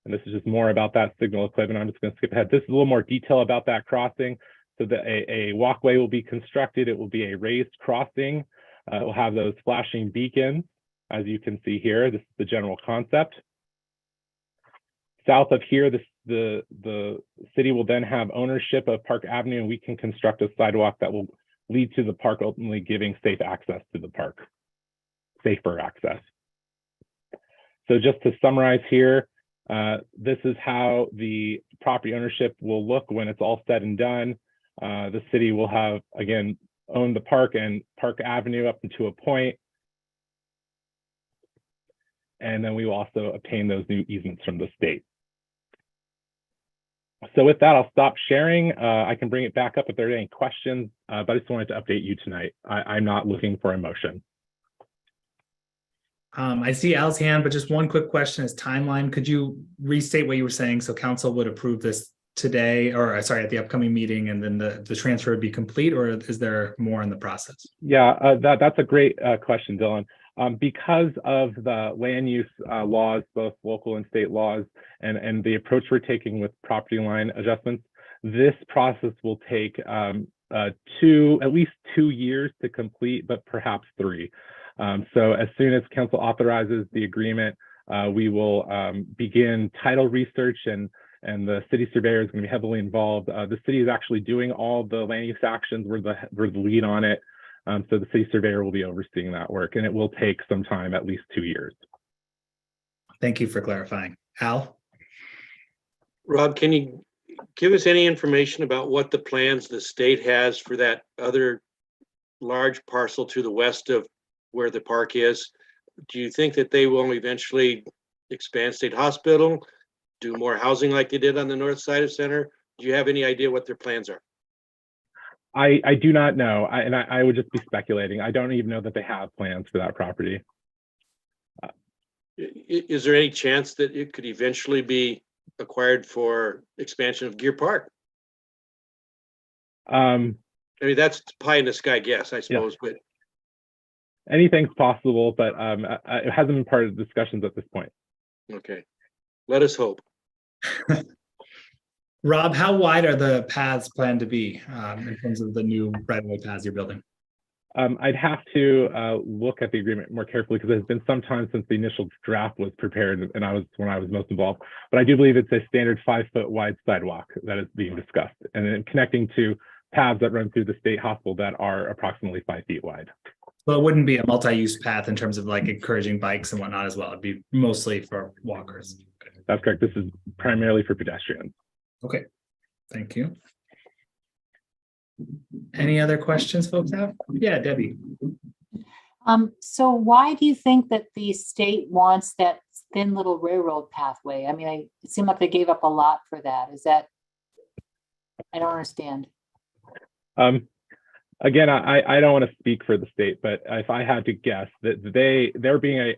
And this is just more about that signal equipment. I'm just going to skip ahead. This is a little more detail about that crossing. So that a walkway will be constructed. It will be a raised crossing. It will have those flashing beacons, as you can see here. This is the general concept. South of here, the city will then have ownership of Park Avenue, and we can construct a sidewalk that will lead to the park, ultimately giving safe access to the park, safer access. So just to summarize here, this is how the property ownership will look when it's all said and done. The city will have, again, own the park and Park Avenue up to a point. And then we will also obtain those new easements from the state. So with that, I'll stop sharing. I can bring it back up if there are any questions, but I just wanted to update you tonight. I'm not looking for a motion. I see Al's hand, but just one quick question is timeline. Could you restate what you were saying? So council would approve this today, or sorry, at the upcoming meeting, and then the transfer would be complete, or is there more in the process? Yeah, that's a great question, Dylan. Because of the land use laws, both local and state laws, and the approach we're taking with property line adjustments, this process will take at least 2 years to complete, but perhaps 3. So as soon as council authorizes the agreement, We will begin title research, and the city surveyor is going to be heavily involved. The city is actually doing all the land use actions. We're the lead on it. So the city surveyor will be overseeing that work, and it will take some time, at least 2 years. Thank you for clarifying. Al? Rob, can you give us any information about what the plans the state has for that other large parcel to the west of where the park is? Do you think that they will eventually expand State Hospital, do more housing like they did on the north side of Center? Do you have any idea what their plans are? I do not know, and I would just be speculating. I don't even know that they have plans for that property. Is there any chance that it could eventually be acquired for expansion of Gear Park? I mean, that's pie in the sky guess, I suppose, but Anything's possible, but it hasn't been part of the discussions at this point. okay. Let us hope. Rob, how wide are the paths planned to be in terms of the new right-of-way paths you're building? I'd have to look at the agreement more carefully because it's been some time since the initial draft was prepared, and when I was most involved. But I do believe it's a standard 5-foot wide sidewalk that is being discussed, and then connecting to paths that run through the state hospital that are approximately 5 feet wide. Well, it wouldn't be a multi-use path in terms of like encouraging bikes and whatnot as well. It'd be mostly for walkers. That's correct. This is primarily for pedestrians. Okay, thank you. Any other questions folks have? Yeah, Debbie. So why do you think that the state wants that thin little railroad pathway? I mean, it seemed like they gave up a lot for that. Is that, I don't understand. Again, I don't want to speak for the state, but if I had to guess, that they're being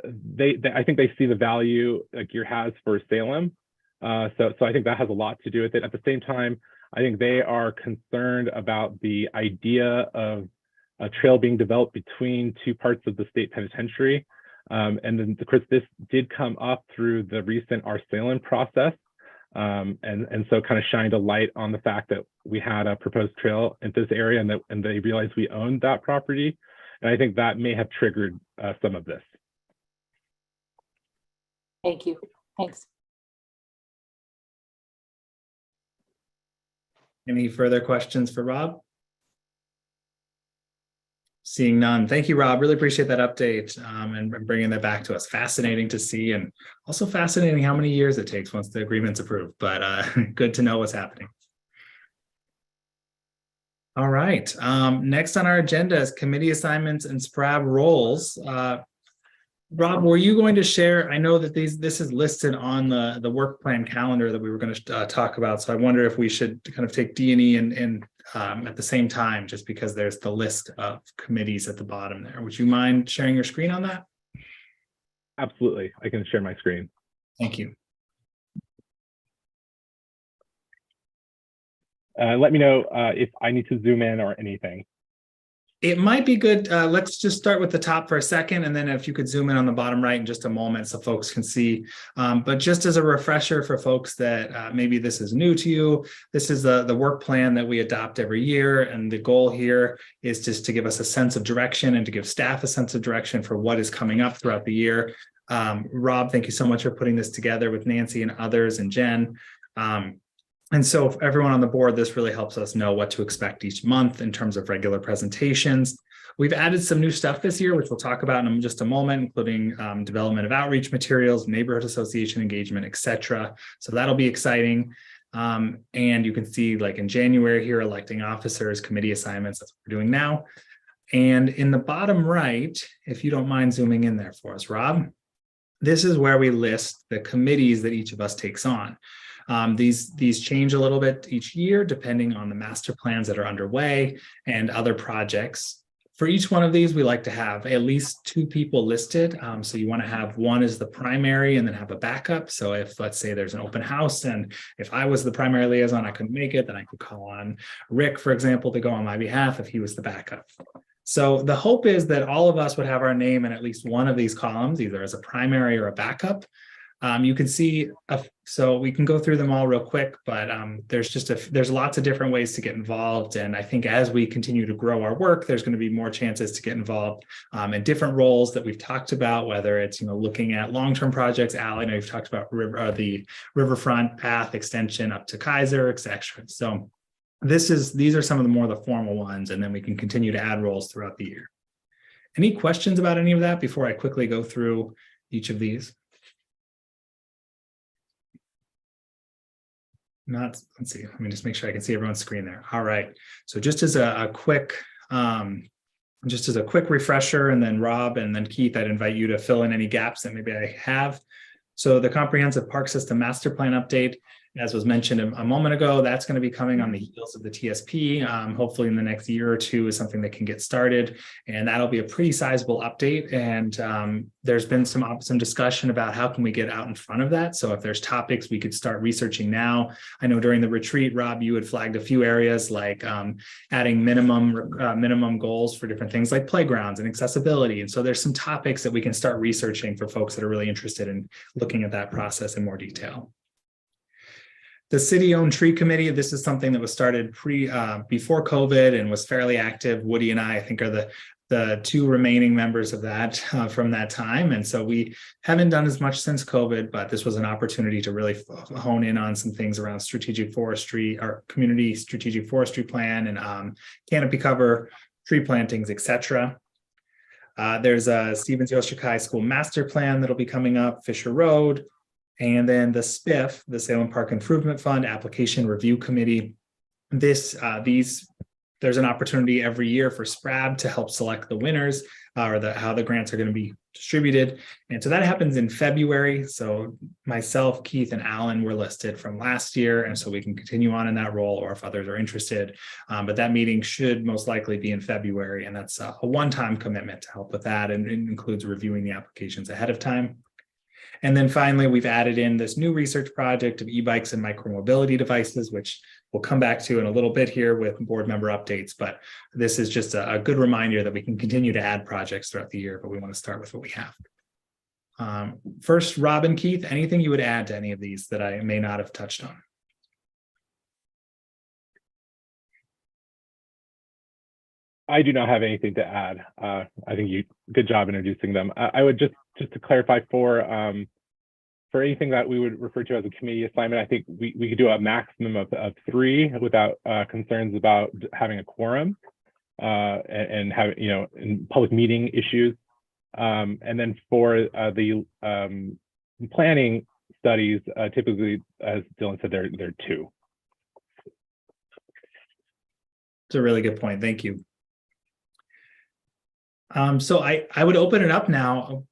I think they see the value Gear has for Salem. So I think that has a lot to do with it. At the same time, I think they are concerned about the idea of a trail being developed between two parts of the state penitentiary. And then, of course, this did come up through the recent Our Salem process. And so kind of shined a light on the fact that we had a proposed trail in this area, and they realized we owned that property. And I think that may have triggered some of this. Thank you. Thanks. Any further questions for Rob? Seeing none. Thank you, Rob. Really appreciate that update and bringing that back to us. Fascinating to see, and also fascinating how many years it takes once the agreement's approved, but good to know what's happening. All right. Next on our agenda is committee assignments and SPRAB roles. Rob, were you going to share? I know that this is listed on the work plan calendar that we were going to talk about. So I wonder if we should kind of take D&E and at the same time, just because there's the list of committees at the bottom there. Would you mind sharing your screen on that? Absolutely. I can share my screen. Thank you. Let me know if I need to zoom in or anything. It might be good. Let's just start with the top for a second, and then if you could zoom in on the bottom right in just a moment so folks can see. But just as a refresher for folks that maybe this is new to you, this is the work plan that we adopt every year. And the goal here is just to give us a sense of direction and to give staff a sense of direction for what is coming up throughout the year. Rob, thank you so much for putting this together with Nancy and others and Jen. And so for everyone on the board, this really helps us know what to expect each month in terms of regular presentations. We've added some new stuff this year, which we'll talk about in just a moment, including development of outreach materials, neighborhood association engagement, etc. So that'll be exciting. And you can see like in January here, electing officers, committee assignments, that's what we're doing now. And in the bottom right, if you don't mind zooming in there for us, Rob, this is where we list the committees that each of us takes on. These change a little bit each year, depending on the master plans that are underway and other projects. For each one of these, we like to have at least 2 people listed. So you want to have one as the primary and then have a backup. So if, let's say, there's an open house and if I was the primary liaison, I couldn't make it, then I could call on Rick, for example, to go on my behalf if he was the backup. So the hope is that all of us would have our name in at least one of these columns, either as a primary or a backup. You can see, so we can go through them all real quick, but there's lots of different ways to get involved. And I think as we continue to grow our work, there's going to be more chances to get involved in different roles that we've talked about, whether it's, looking at long-term projects. Al, I know you've talked about the riverfront path extension up to Kaiser, etc. So these are some of the formal ones, and then we can continue to add roles throughout the year. Any questions about any of that before I quickly go through each of these? Let's see, let me just make sure I can see everyone's screen there. All right, so just as a quick refresher, and then Rob and then Keith, I'd invite you to fill in any gaps that maybe I have. So the comprehensive park system master plan update, as was mentioned a moment ago, that's going to be coming on the heels of the TSP. Hopefully in the next year or two is something that can get started, and that'll be a pretty sizable update. And there's been some discussion about how can we get out in front of that. So if there's topics we could start researching now. I know during the retreat, Rob, you had flagged a few areas like adding minimum goals for different things like playgrounds and accessibility. And so there's some topics that we can start researching for folks that are really interested in looking at that process in more detail. The city-owned tree committee, this is something that was started before COVID and was fairly active. Woody and I think, are the two remaining members of that from that time. And so we haven't done as much since COVID, but this was an opportunity to really hone in on some things around strategic forestry, our community strategic forestry plan, and canopy cover, tree plantings, etc. There's a Stevens Yoshik High School master plan that'll be coming up, Fisher Road. And then the SPIF, the Salem Park Improvement Fund Application Review Committee. There's an opportunity every year for SPRAB to help select the winners or how the grants are going to be distributed. And so that happens in February. So myself, Keith, and Alan were listed from last year. And so we can continue on in that role, or if others are interested. But that meeting should most likely be in February. And that's a one-time commitment to help with that. And it includes reviewing the applications ahead of time. And then finally, we've added in this new research project of e-bikes and micromobility devices, which we'll come back to in a little bit here with board member updates. But this is just a good reminder that we can continue to add projects throughout the year, but we want to start with what we have. First, Rob and Keith, anything you would add to any of these that I may not have touched on? I do not have anything to add. I think good job introducing them. I would just to clarify for anything that we would refer to as a committee assignment, I think we could do a maximum of 3 without concerns about having a quorum and having, in public meeting issues. And then for the planning studies, typically, as Dylan said, they're 2. It's a really good point. Thank you. So I would open it up now.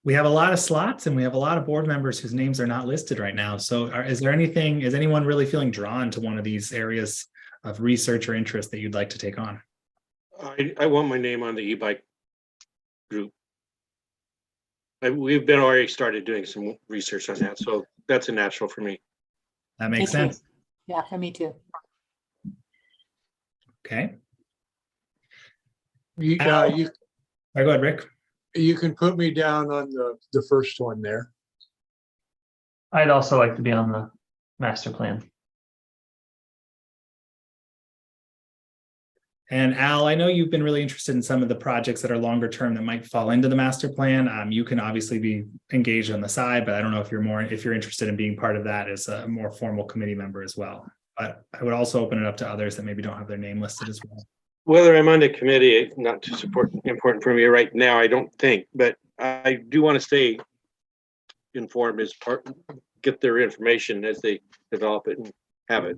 We have a lot of slots and we have a lot of board members whose names are not listed right now. So is anyone really feeling drawn to one of these areas of research or interest that you'd like to take on? I want my name on the e-bike group. We've already started doing some research on that. So that's a natural for me. That makes sense. Yeah, for me too. Okay. You go ahead, Rick. You can put me down on the first one there. I'd also like to be on the master plan. And Al, I know you've been really interested in some of the projects that are longer term that might fall into the master plan. You can obviously be engaged on the side, but I don't know if you're interested in being part of that as a more formal committee member as well. But I would also open it up to others that maybe don't have their name listed as well. Whether I'm on the committee, not too important for me right now, I don't think, but I do want to stay informed as get their information as they develop it and have it.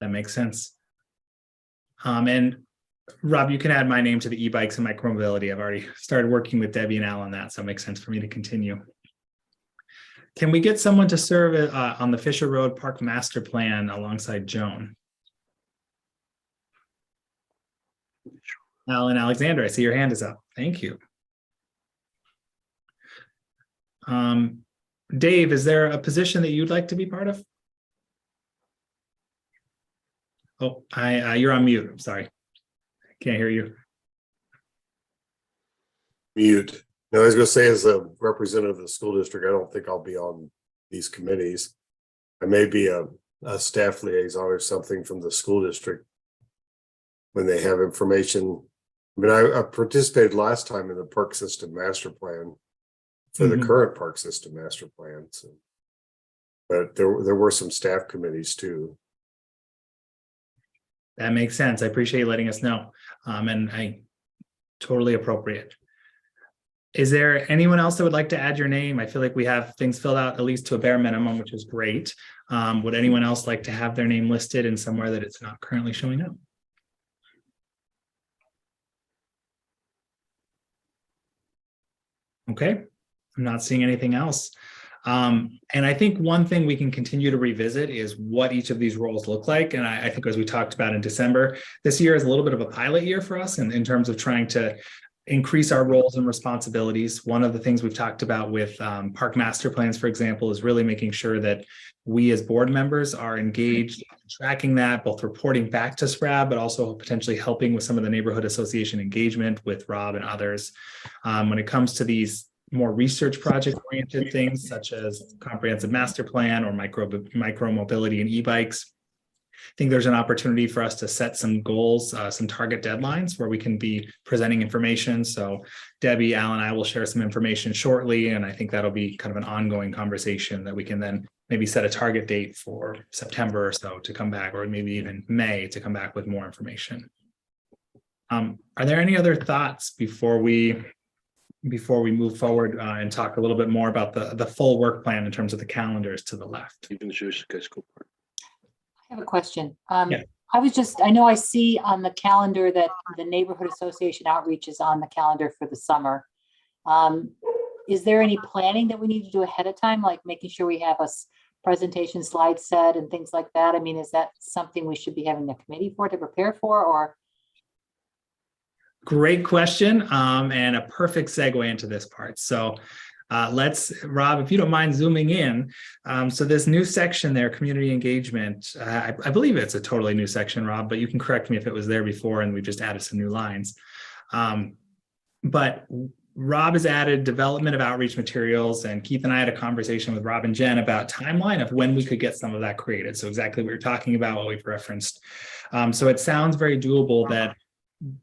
That makes sense. And Rob, you can add my name to the e-bikes and micromobility. I've already started working with Debbie and Al on that, so it makes sense for me to continue. Can we get someone to serve on the Fisher Road Park Master Plan alongside Joan? Al and Alexander, I see your hand is up. Thank you. Dave, is there a position that you'd like to be part of? Oh, you're on mute. I'm sorry. Can't hear you. Mute. Now, I was gonna say, as a representative of the school district, I don't think I'll be on these committees. I may be a staff liaison or something from the school district when they have information. I mean, I participated last time in the park system master plan for the current park system master plan. So, but there were some staff committees too. That makes sense. I appreciate you letting us know. And I totally appropriate. Is there anyone else that would like to add your name? I feel like we have things filled out at least to a bare minimum, which is great. Would anyone else like to have their name listed in somewhere that it's not currently showing up? Okay, I'm not seeing anything else. And I think one thing we can continue to revisit is what each of these roles look like. And I think as we talked about in December, this year is a little bit of a pilot year for us in terms of trying to increase our roles and responsibilities. One of the things we've talked about with park master plans, for example, is really making sure that we as board members are engaged in tracking that, both reporting back to SPRAB, but also potentially helping with some of the neighborhood association engagement with Rob and others. When it comes to these more research project oriented things such as comprehensive master plan or micro mobility and e-bikes, I think there's an opportunity for us to set some goals, some target deadlines where we can be presenting information. So Debbie, Al, and I will share some information shortly. And I think that'll be kind of an ongoing conversation that we can then maybe set a target date for September or so to come back, or maybe even May to come back with more information. Are there any other thoughts before we move forward and talk a little bit more about the full work plan in terms of the calendars to the left? Even the Jewish school part. I have a question. Yeah. I know I see on the calendar that the neighborhood association outreach is on the calendar for the summer. Is there any planning that we need to do ahead of time, like making sure we have a presentation slide set and things like that? I mean, is that something we should be having a committee for to prepare for, or? Great question, and a perfect segue into this part. So Rob, if you don't mind zooming in. So this new section there, community engagement, I believe it's a totally new section, Rob, but you can correct me if it was there before and we just added some new lines. But Rob has added development of outreach materials, and Keith and I had a conversation with Rob and Jen about timeline of when we could get some of that created. So exactly what you're talking about, what we've referenced. So it sounds very doable that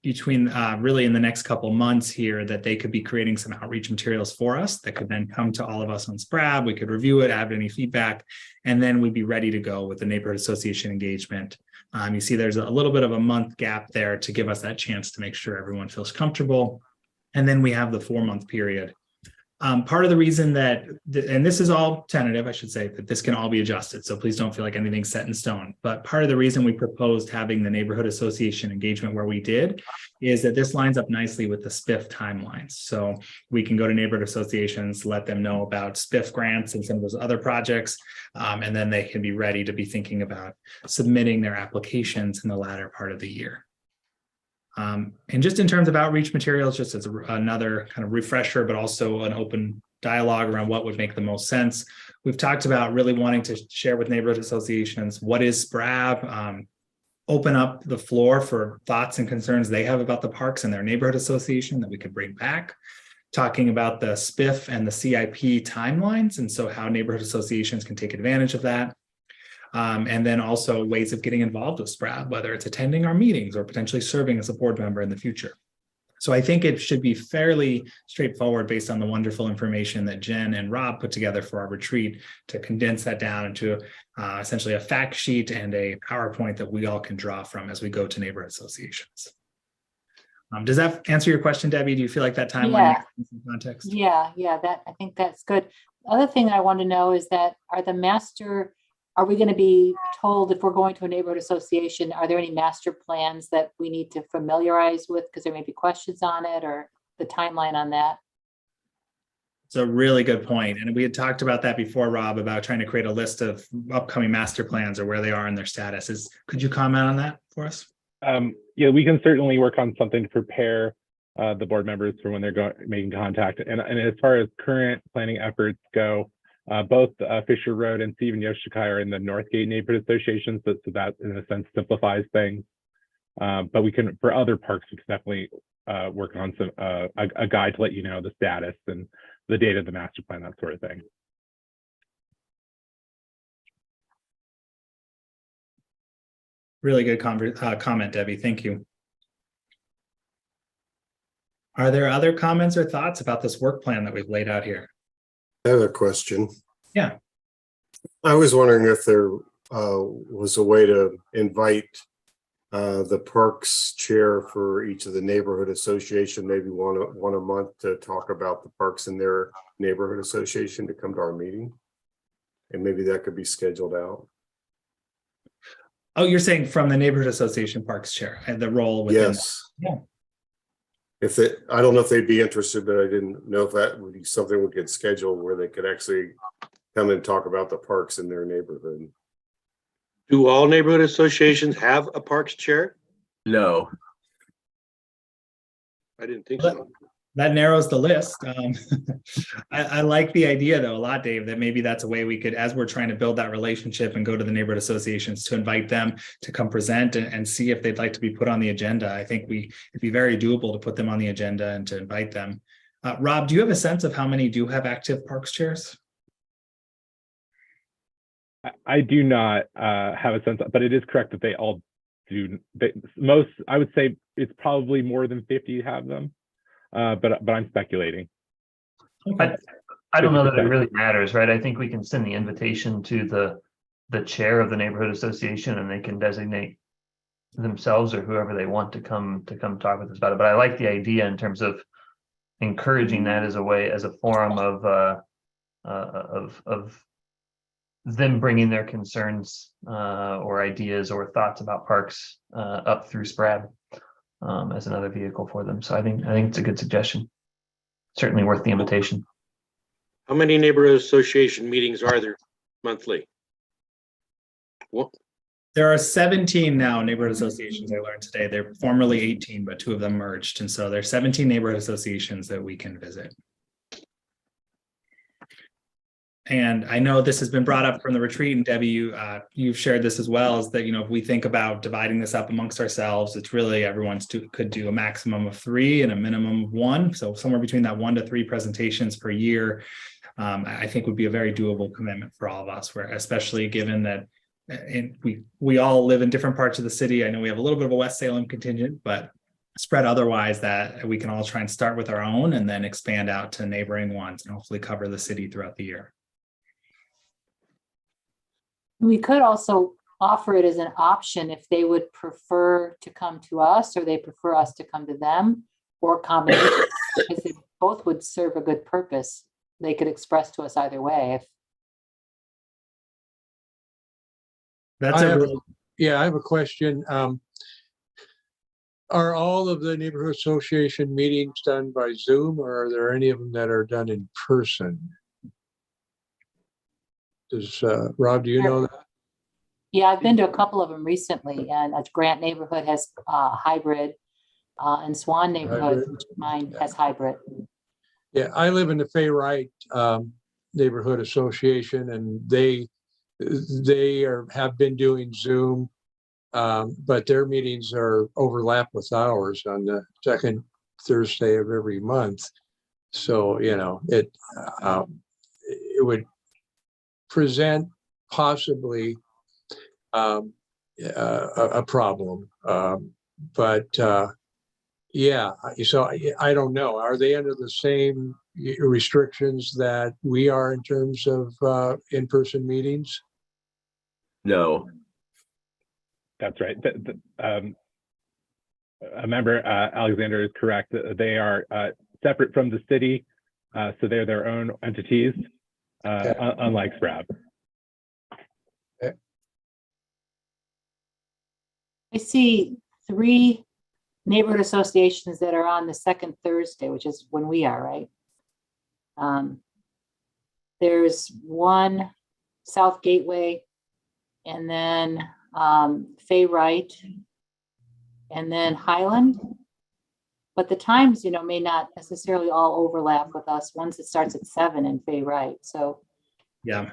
between really in the next couple months here that they could be creating some outreach materials for us that could then come to all of us on SPRAB. We could review it, have any feedback, and then we'd be ready to go with the neighborhood association engagement. You see there's a little bit of a month gap there to give us that chance to make sure everyone feels comfortable. And then we have the 4-month period. Part of the reason that, and this is all tentative, I should say, that this can all be adjusted. So please don't feel like anything's set in stone. But part of the reason we proposed having the neighborhood association engagement where we did is that this lines up nicely with the SPIF timelines. So we can go to neighborhood associations, let them know about SPIF grants and some of those other projects. And then they can be ready to be thinking about submitting their applications in the latter part of the year. And just in terms of outreach materials, just as another kind of refresher, but also an open dialogue around what would make the most sense. We've talked about really wanting to share with neighborhood associations what is SPRAB, open up the floor for thoughts and concerns they have about the parks and their neighborhood association that we could bring back. Talking about the SPIF and the CIP timelines, and so how neighborhood associations can take advantage of that. And then also ways of getting involved with SPRAB, whether it's attending our meetings or potentially serving as a board member in the future. So I think it should be fairly straightforward based on the wonderful information that Jen and Rob put together for our retreat to condense that down into essentially a fact sheet and a PowerPoint that we all can draw from as we go to neighborhood associations. Does that answer your question, Debbie? Do you feel like that timeline makes some context? Yeah, I think that's good. The other thing I want to know is that are we going to be told if we're going to a neighborhood association, are there any master plans that we need to familiarize with because there may be questions on it, or the timeline on that? It's a really good point. And we had talked about that before, Rob, about trying to create a list of upcoming master plans or where they are in their status. Could you comment on that for us? Yeah, we can certainly work on something to prepare the board members for when they're making contact. And as far as current planning efforts go, both Fisher Road and Stephen Yoshikai are in the Northgate Neighborhood Association, so that in a sense simplifies things. But we can, for other parks, we can definitely working on some a guide to let you know the status and the date of the master plan, that sort of thing. Really good comment, Debbie. Thank you. Are there other comments or thoughts about this work plan that we've laid out here? I have a question. Yeah. I was wondering if there was a way to invite the parks chair for each of the neighborhood association, maybe one a month, to talk about the parks in their neighborhood association to come to our meeting. And maybe that could be scheduled out. Oh, you're saying from the neighborhood association parks chair and the role within. Yes. Yeah. If they, I don't know if they'd be interested, but I didn't know if that would be something we could schedule where they could actually come and talk about the parks in their neighborhood. Do all neighborhood associations have a parks chair? No. I didn't think so. That narrows the list. I like the idea though a lot, Dave, that maybe that's a way we could, as we're trying to build that relationship and go to the neighborhood associations, to invite them to come present and see if they'd like to be put on the agenda. I think it'd be very doable to put them on the agenda and to invite them. Rob, do you have a sense of how many do have active parks chairs? I do not have a sense, but it is correct that they all do. Most, I would say it's probably more than 50 have them. But I'm speculating. I don't know that it really matters, right? I think we can send the invitation to the chair of the neighborhood association, and they can designate themselves or whoever they want to come talk with us about it. But I like the idea in terms of encouraging that as a forum of them bringing their concerns or ideas or thoughts about parks up through SPRAD. As another vehicle for them. So I think it's a good suggestion. Certainly worth the invitation. How many neighborhood association meetings are there monthly? What? There are 17 now neighborhood associations, I learned today. They're formerly 18, but 2 of them merged. And so there's 17 neighborhood associations that we can visit. And I know this has been brought up from the retreat, and Debbie, you've shared this as well, is that, if we think about dividing this up amongst ourselves, it's really everyone's could do a maximum of 3 and a minimum of 1. So somewhere between that 1 to 3 presentations per year, I think would be a very doable commitment for all of us, where especially given that we all live in different parts of the city. I know we have a little bit of a West Salem contingent, but spread otherwise, that we can all try and start with our own and then expand out to neighboring ones and hopefully cover the city throughout the year. We could also offer it as an option if they would prefer to come to us or they prefer us to come to them, or combination, because they both would serve a good purpose. They could express to us either way. I have a question. Are all of the neighborhood association meetings done by Zoom, or are there any of them that are done in person? Does Rob, do you know that? Yeah, I've been to a couple of them recently, and Grant neighborhood has hybrid, and Swan neighborhood, which mine has hybrid. Yeah, I live in the Fay Wright neighborhood association, and they have been doing Zoom, but their meetings are overlap with ours on the second Thursday of every month. So it would present possibly a problem, but yeah, so I don't know. Are they under the same restrictions that we are in terms of in-person meetings? No. That's right. Member Alexander is correct. They are separate from the city, so they're their own entities, unlike SPRAB. I see 3 neighborhood associations that are on the second Thursday, which is when we are, right? There's one South Gateway, and then Fay Wright, and then Highland. But the times, may not necessarily all overlap with us. Once it starts at 7 in Fay Wright. So yeah.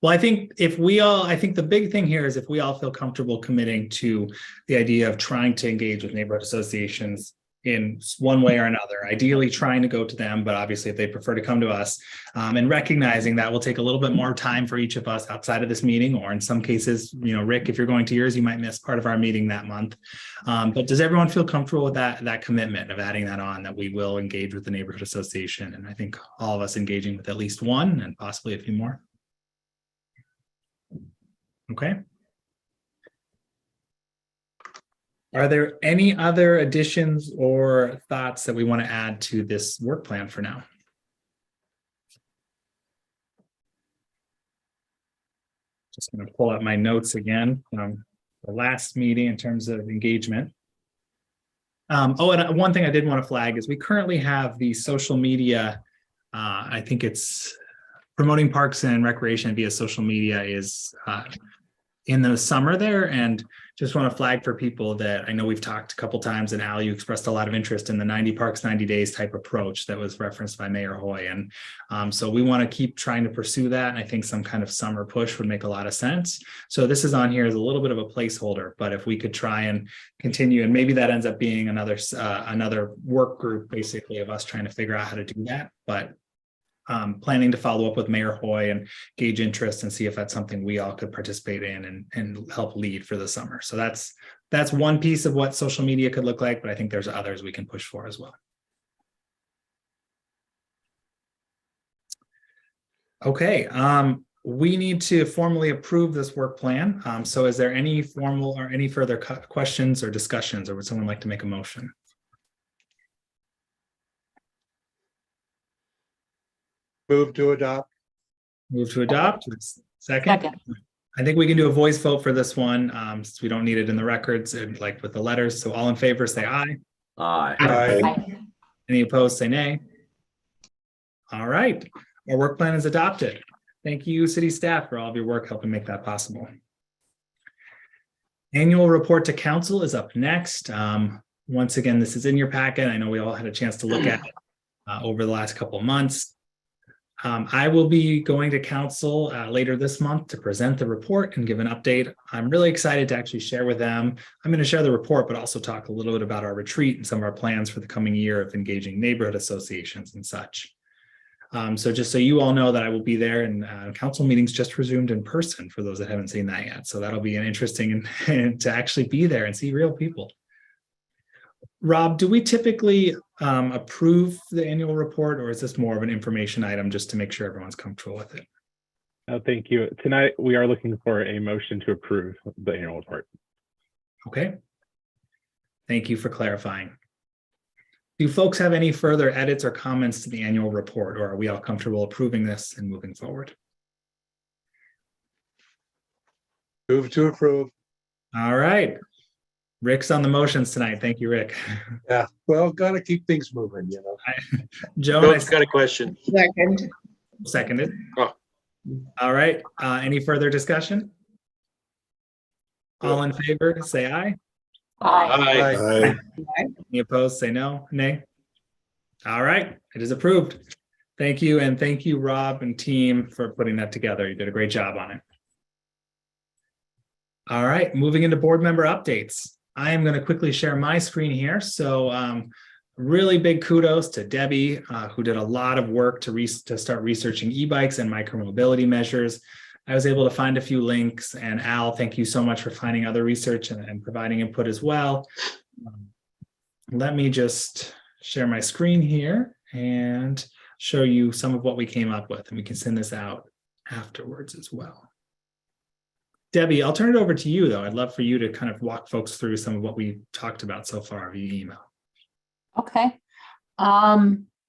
Well, I think the big thing here is if we all feel comfortable committing to the idea of trying to engage with neighborhood associations in one way or another, ideally trying to go to them, but obviously if they prefer to come to us, and recognizing that will take a little bit more time for each of us outside of this meeting, or in some cases, Rick, if you're going to yours, you might miss part of our meeting that month. But does everyone feel comfortable with that commitment of adding that on, that we will engage with the neighborhood association? And I think all of us engaging with at least one and possibly a few more. Okay. Are there any other additions or thoughts that we want to add to this work plan for now? Just going to pull up my notes again from the last meeting in terms of engagement. And one thing I did want to flag is we currently have the social media. I think it's promoting parks and recreation via social media is in the summer there, and just want to flag for people that I know we've talked a couple times, and Al, you expressed a lot of interest in the 90 parks, 90 days type approach that was referenced by Mayor Hoy. And so we want to keep trying to pursue that. And I think some kind of summer push would make a lot of sense. So this is on here as a little bit of a placeholder, but if we could try and continue, and maybe that ends up being another work group, basically, of us trying to figure out how to do that. But planning to follow up with Mayor Hoy and gauge interest and see if that's something we all could participate in and help lead for the summer. So that's one piece of what social media could look like, but I think there's others we can push for as well. Okay, we need to formally approve this work plan. So is there any formal or any further questions or discussions, or would someone like to make a motion? Move to adopt. Move to adopt. Second. I think we can do a voice vote for this one, since we don't need it in the records and like with the letters. So all in favor, say aye. Aye. Aye. Any opposed, say nay. All right, our work plan is adopted. Thank you, city staff, for all of your work helping make that possible. Annual report to council is up next. Once again, this is in your packet. I know we all had a chance to look at it over the last couple of months. I will be going to council later this month to present the report and give an update. I'm really excited to actually share with them. I'm going to share the report, but also talk a little bit about our retreat and some of our plans for the coming year of engaging neighborhood associations and such. So just so you all know that I will be there, and council meetings just resumed in person for those that haven't seen that yet. So that'll be an interesting and to actually be there and see real people. Rob, do we typically approve the annual report, or is this more of an information item just to make sure everyone's comfortable with it? Thank you. Tonight, we are looking for a motion to approve the annual report. Okay. Thank you for clarifying. Do folks have any further edits or comments to the annual report, or are we all comfortable approving this and moving forward? Move to approve. All right. Rick's on the motions tonight. Thank you, Rick. Yeah, well, gotta keep things moving, you know. Joan, I've got a question. Second. seconded. Oh. All right. Any further discussion? All in favor, say aye. Aye. Aye. Any opposed, say no, nay. All right, it is approved. Thank you, and thank you, Rob and team, for putting that together. You did a great job on it. All right, moving into board member updates. I am going to quickly share my screen here. So really big kudos to Debbie, who did a lot of work to start researching e-bikes and micromobility measures. I was able to find a few links, and Al, thank you so much for finding other research and providing input as well. Let me just share my screen here and show you some of what we came up with, and we can send this out afterwards as well. Debbie, I'll turn it over to you, though. I'd love for you to kind of walk folks through some of what we talked about so far via email. Okay.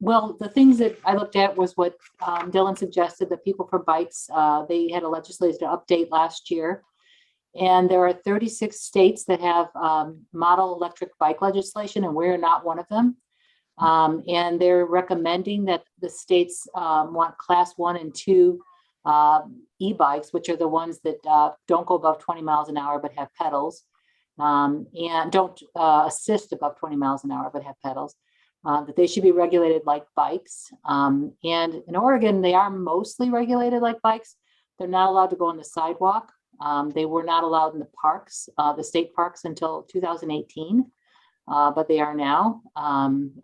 Well, the things that I looked at was what Dylan suggested, the People for Bikes. They had a legislative update last year, and there are 36 states that have model electric bike legislation, and we're not one of them. And they're recommending that the states want class 1 and 2 e-bikes, which are the ones that don't go above 20 miles an hour but have pedals, and don't assist above 20 miles an hour but have pedals, that they should be regulated like bikes. And in Oregon, they are mostly regulated like bikes. They're not allowed to go on the sidewalk. They were not allowed in the parks, the state parks, until 2018. but they are now,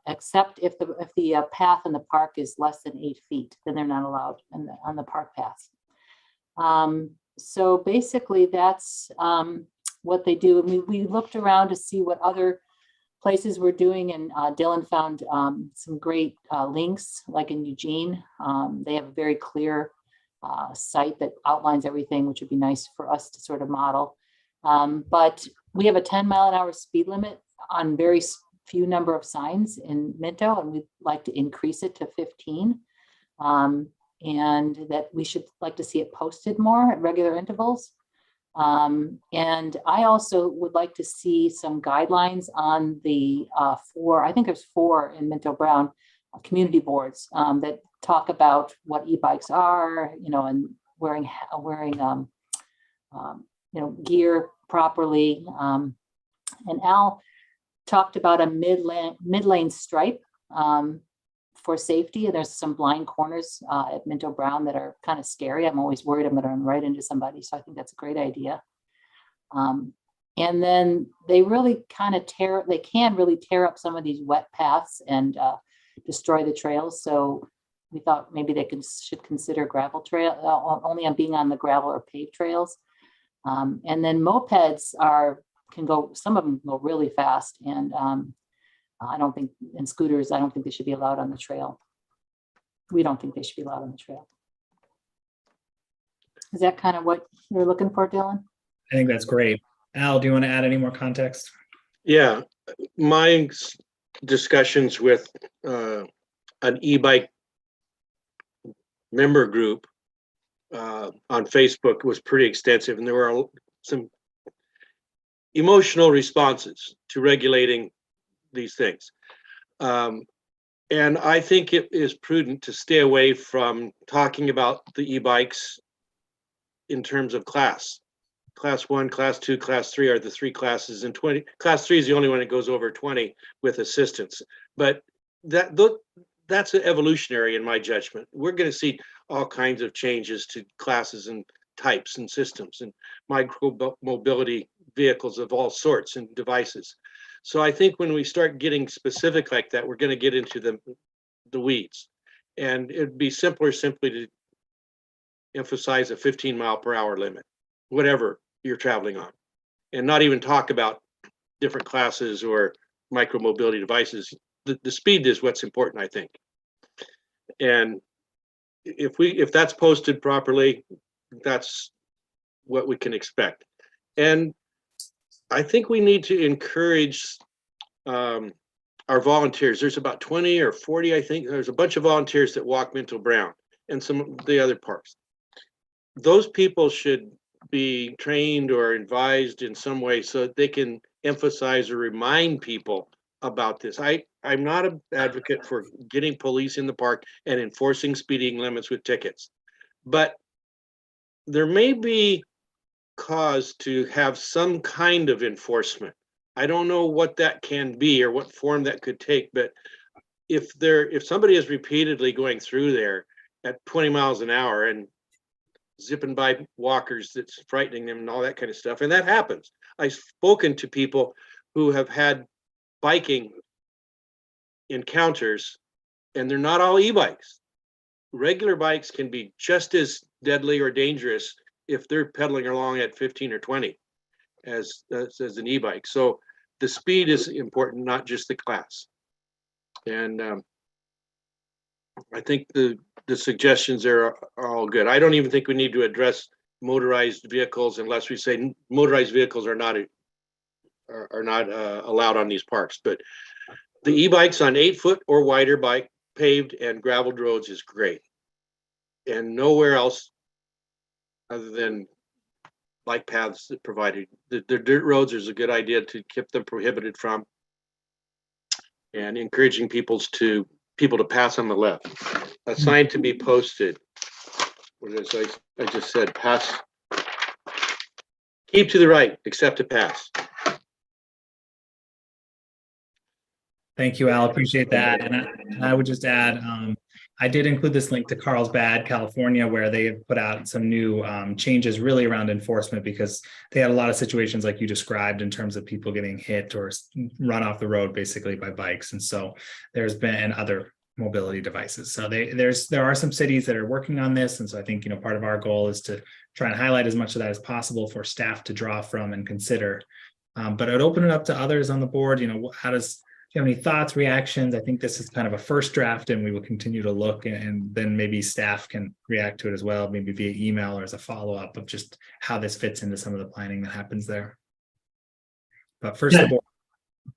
except if the path in the park is less than 8 feet, then they're not allowed on the park paths. So basically that's what they do. And we looked around to see what other places we're doing, and Dylan found some great links, like in Eugene. They have a very clear site that outlines everything, which would be nice for us to sort of model. But we have a 10-mile-an-hour speed limit on very few number of signs in Minto, and we'd like to increase it to 15. And that we should like to see it posted more at regular intervals. And I also would like to see some guidelines on the I think there's 4 in Minto Brown community boards that talk about what e-bikes are, and wearing gear properly. And Al talked about a mid-lane stripe for safety. And there's some blind corners at Minto Brown that are kind of scary. I'm always worried I'm going to run right into somebody. So I think that's a great idea. And then they really kind of can really tear up some of these wet paths and destroy the trails. So we thought maybe they should consider gravel trail, only on being on the gravel or paved trails. And then mopeds can go, some of them go really fast, and and scooters, I don't think they should be allowed on the trail. We don't think they should be allowed on the trail. Is that kind of what you're looking for, Dylan? I think that's great. Al, do you want to add any more context? Yeah, my discussions with an e-bike member group on Facebook was pretty extensive, and there were some emotional responses to regulating these things. And I think it is prudent to stay away from talking about the e-bikes in terms of class. Class 1, Class 2, Class 3 are the 3 classes, and Class 3 is the only one that goes over 20 with assistance. But that's evolutionary in my judgment. We're going to see all kinds of changes to classes and types and systems and micro mobility vehicles of all sorts and devices. So I think when we start getting specific like that, we're going to get into the weeds. And it'd be simply to emphasize a 15-mile-per-hour limit, whatever you're traveling on, and not even talk about different classes or micro mobility devices. The speed is what's important, I think. And if that's posted properly, that's what we can expect. And I think we need to encourage our volunteers. There's about 20 or 40, I think. There's a bunch of volunteers that walk Minto Brown and some of the other parks. Those people should be trained or advised in some way so that they can emphasize or remind people about this. I'm not an advocate for getting police in the park and enforcing speeding limits with tickets, but there may be cause to have some kind of enforcement. I don't know what that can be or what form that could take, but if somebody is repeatedly going through there at 20 miles an hour and zipping by walkers that's frightening them and all that kind of stuff, and that happens. I've spoken to people who have had biking encounters, and they're not all e-bikes. Regular bikes can be just as deadly or dangerous if they're pedaling along at 15 or 20 as an e-bike. So the speed is important, not just the class. And I think the suggestions are all good. I don't even think we need to address motorized vehicles unless we say motorized vehicles are not allowed on these parks. But the e-bikes on 8-foot or wider bike paved and graveled roads is great, and nowhere else other than bike paths that provided. The dirt roads is a good idea to keep them prohibited from, and encouraging people to pass on the left. A sign to be posted. As I just said, pass. Keep to the right, except to pass. Thank you, Al. Appreciate that. And I would just add, I did include this link to Carlsbad, California, where they have put out some new changes really around enforcement, because they had a lot of situations like you described in terms of people getting hit or run off the road basically by bikes. And so there's been other mobility devices. So there are some cities that are working on this. And so I think, part of our goal is to try and highlight as much of that as possible for staff to draw from and consider. But I'd open it up to others on the board. Do you have any thoughts, reactions? I think this is kind of a first draft, and we will continue to look, and then maybe staff can react to it as well, maybe via email or as a follow-up of just how this fits into some of the planning that happens there. But first, Yeah. the board.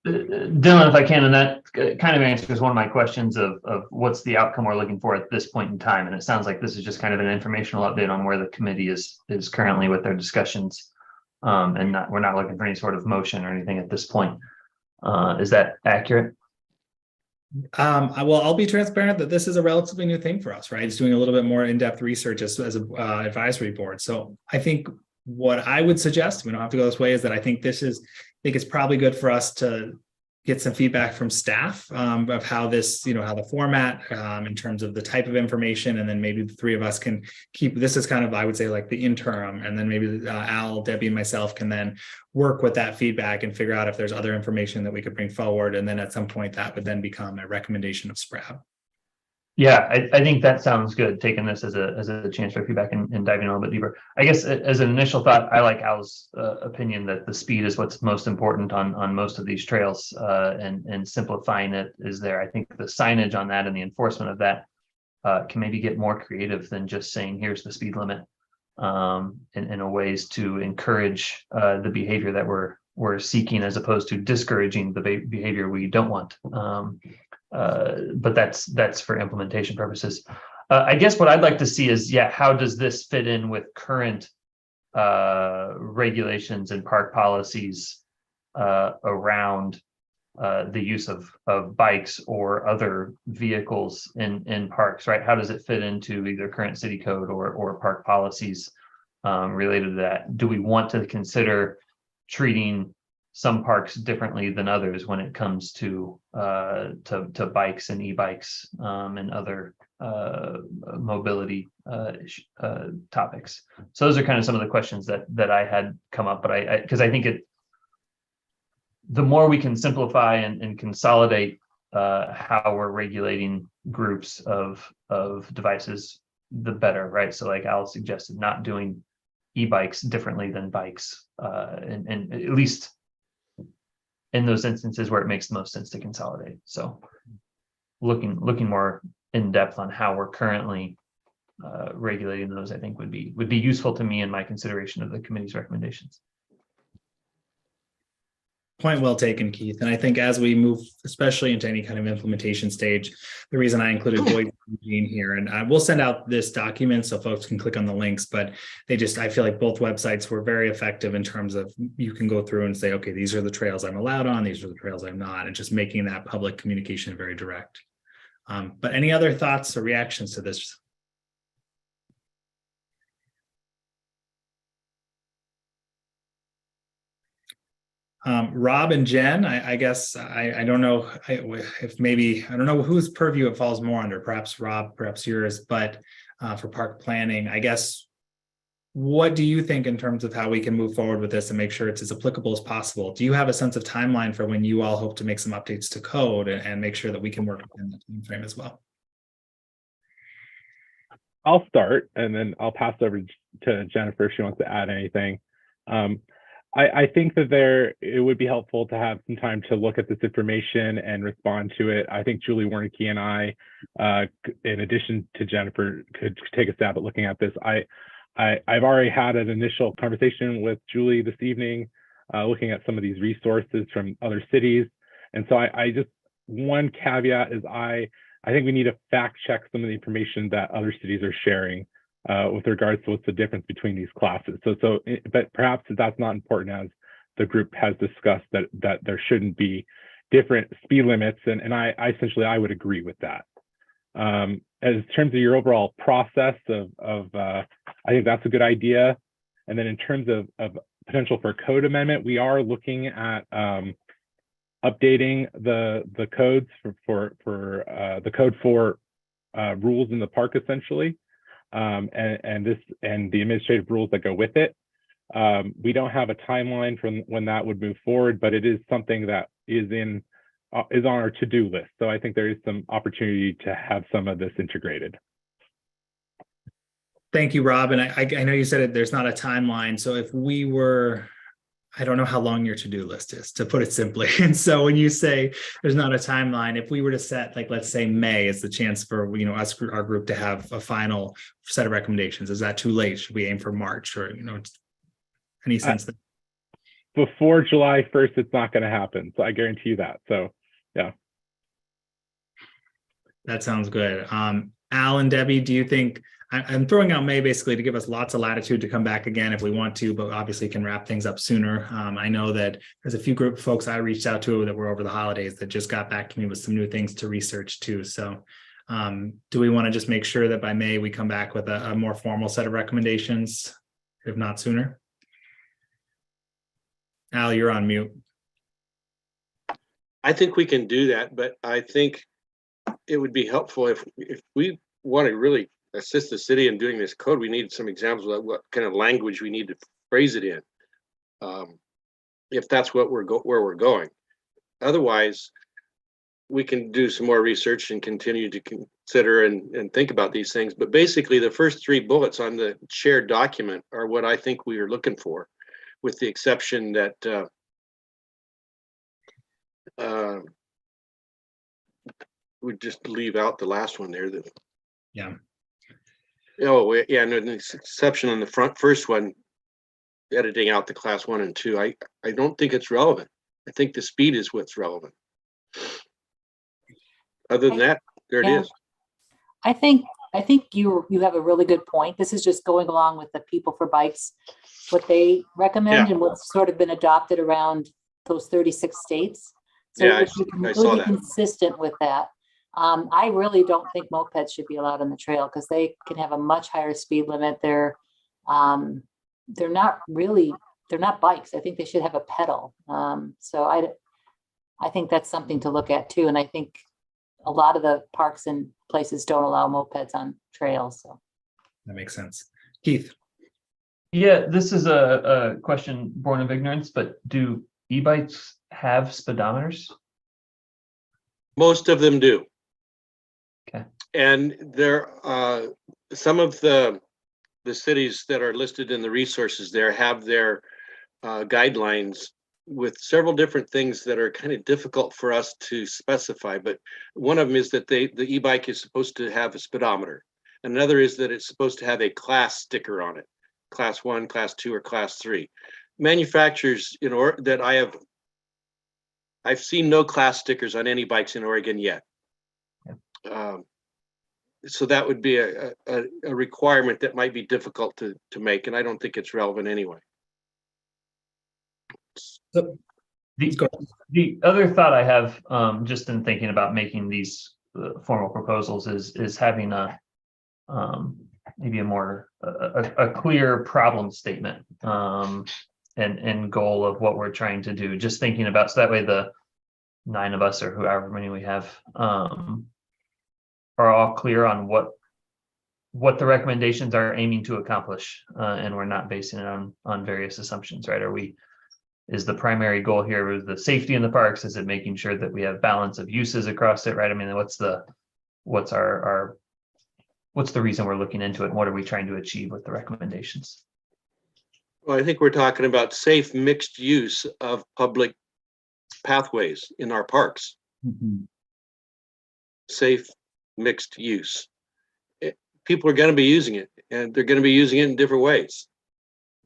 Dylan, if I can, and that kind of answers one of my questions of what's the outcome we're looking for at this point in time. And it sounds like this is just kind of an informational update on where the committee is currently with their discussions. And we're not looking for any sort of motion or anything at this point. Is that accurate? I'll be transparent that this is a relatively new thing for us, right? It's doing a little bit more in-depth research as an advisory board. So I think what I would suggest, we don't have to go this way, is that I think it's probably good for us to get some feedback from staff of how this, how the format in terms of the type of information, and then maybe the three of us can keep this as kind of, I would say, like the interim, and then maybe Al, Debbie, and myself can then work with that feedback and figure out if there's other information that we could bring forward, and then at some point that would then become a recommendation of SPRAB. Yeah, I think that sounds good, taking this as a chance for feedback and diving a little bit deeper. I guess as an initial thought, I like Al's opinion that the speed is what's most important on most of these trails, and simplifying it is there. I think the signage on that and the enforcement of that can maybe get more creative than just saying, here's the speed limit, in a ways to encourage the behavior that we're seeking, as opposed to discouraging the behavior we don't want. But that's for implementation purposes. I guess what I'd like to see is, how does this fit in with current regulations and park policies around the use of bikes or other vehicles in parks, right? How does it fit into either current city code or park policies related to that? Do we want to consider treating some parks differently than others when it comes to bikes and e-bikes and other mobility topics? So those are kind of some of the questions that I had come up, but because I think the more we can simplify and consolidate how we're regulating groups of devices, the better, right? So like Al suggested, not doing e-bikes differently than bikes, and at least in those instances where it makes the most sense to consolidate. So looking more in depth on how we're currently regulating those, I think would be useful to me in my consideration of the committee's recommendations. Point well taken, Keith. And I think as we move, especially into any kind of implementation stage, the reason I included Boyd and Eugene here, and I will send out this document so folks can click on the links, but I feel like both websites were very effective in terms of you can go through and say, okay, these are the trails I'm allowed on, these are the trails I'm not, and just making that public communication very direct. But any other thoughts or reactions to this? Rob and Jen, I guess I don't know if maybe, I don't know whose purview it falls more under, perhaps Rob, perhaps yours, but for park planning, I guess, what do you think in terms of how we can move forward with this and make sure it's as applicable as possible? Do you have a sense of timeline for when you all hope to make some updates to code and make sure that we can work within the time frame as well? I'll start, and then I'll pass over to Jennifer if she wants to add anything. I think that it would be helpful to have some time to look at this information and respond to it. I think Julie Warnicki and I, in addition to Jennifer, could take a stab at looking at this. I've already had an initial conversation with Julie this evening, looking at some of these resources from other cities. And so I just, one caveat is I think we need to fact check some of the information that other cities are sharing with regards to what's the difference between these classes. But perhaps that's not important, as the group has discussed that there shouldn't be different speed limits. And I would agree with that. As in terms of your overall process I think that's a good idea. And then in terms of potential for code amendment, we are looking at updating the codes for the code for rules in the park essentially, and the administrative rules that go with it. We don't have a timeline from when that would move forward, but it is something that is on our to-do list. So I think there is some opportunity to have some of this integrated. Thank you, Rob. And I know you said it, there's not a timeline. So if we were, I don't know how long your to-do list is, to put it simply. And so when you say there's not a timeline, if we were to set, like, let's say May is the chance for, you know, us, our group to have a final set of recommendations, is that too late? Should we aim for March, or, you know, any sense that before July 1st, it's not going to happen. So I guarantee you that. So yeah. That sounds good. Al and Debbie, do you think, I'm throwing out May basically to give us lots of latitude to come back again if we want to, but obviously can wrap things up sooner. I know that there's a few group of folks I reached out to that were over the holidays that just got back to me with some new things to research too. So do we want to just make sure that by May we come back with a more formal set of recommendations, if not sooner? Al, you're on mute. I think we can do that, but I think it would be helpful if we want to really assist the city in doing this code, we need some examples of what kind of language we need to phrase it in. If that's what where we're going. Otherwise, we can do some more research and continue to consider and think about these things. But basically, the first 3 bullets on the shared document are what I think we are looking for, with the exception that we just leave out the last one there. Yeah. Oh, yeah, and an exception on the first one, editing out the class 1 and 2. I don't think it's relevant. I think the speed is what's relevant. Other than that, there it is. I think you have a really good point. This is just going along with the People for Bikes, what they recommend and what's sort of been adopted around those 36 states. So yeah, I saw that. Consistent with that. I really don't think mopeds should be allowed on the trail because they can have a much higher speed limit. They're not bikes. I think they should have a pedal. So I think that's something to look at too. And I think a lot of the parks and places don't allow mopeds on trails. So that makes sense. Keith. Yeah, this is a question born of ignorance, but do e-bikes have speedometers? Most of them do. Okay. And there some of the cities that are listed in the resources there have their guidelines with several different things that are kind of difficult for us to specify. But one of them is that the e-bike is supposed to have a speedometer. Another is that it's supposed to have a class sticker on it, class 1, class 2, or class 3. Manufacturers that I've seen no class stickers on any bikes in Oregon yet. So that would be a requirement that might be difficult to make, and I don't think it's relevant anyway. The other thought I have, just in thinking about making these formal proposals, is having maybe a more a clear problem statement and goal of what we're trying to do. Just thinking about, so that way the 9 of us or however many we have are all clear on what the recommendations are aiming to accomplish, and we're not basing it on various assumptions, right? Is the primary goal here the safety in the parks? Is it making sure that we have balance of uses across it, right? I mean, what's the reason we're looking into it, and what are we trying to achieve with the recommendations? Well, I think we're talking about safe mixed use of public pathways in our parks. Mm-hmm. Safe mixed use. People are going to be using it, and they're going to be using it in different ways.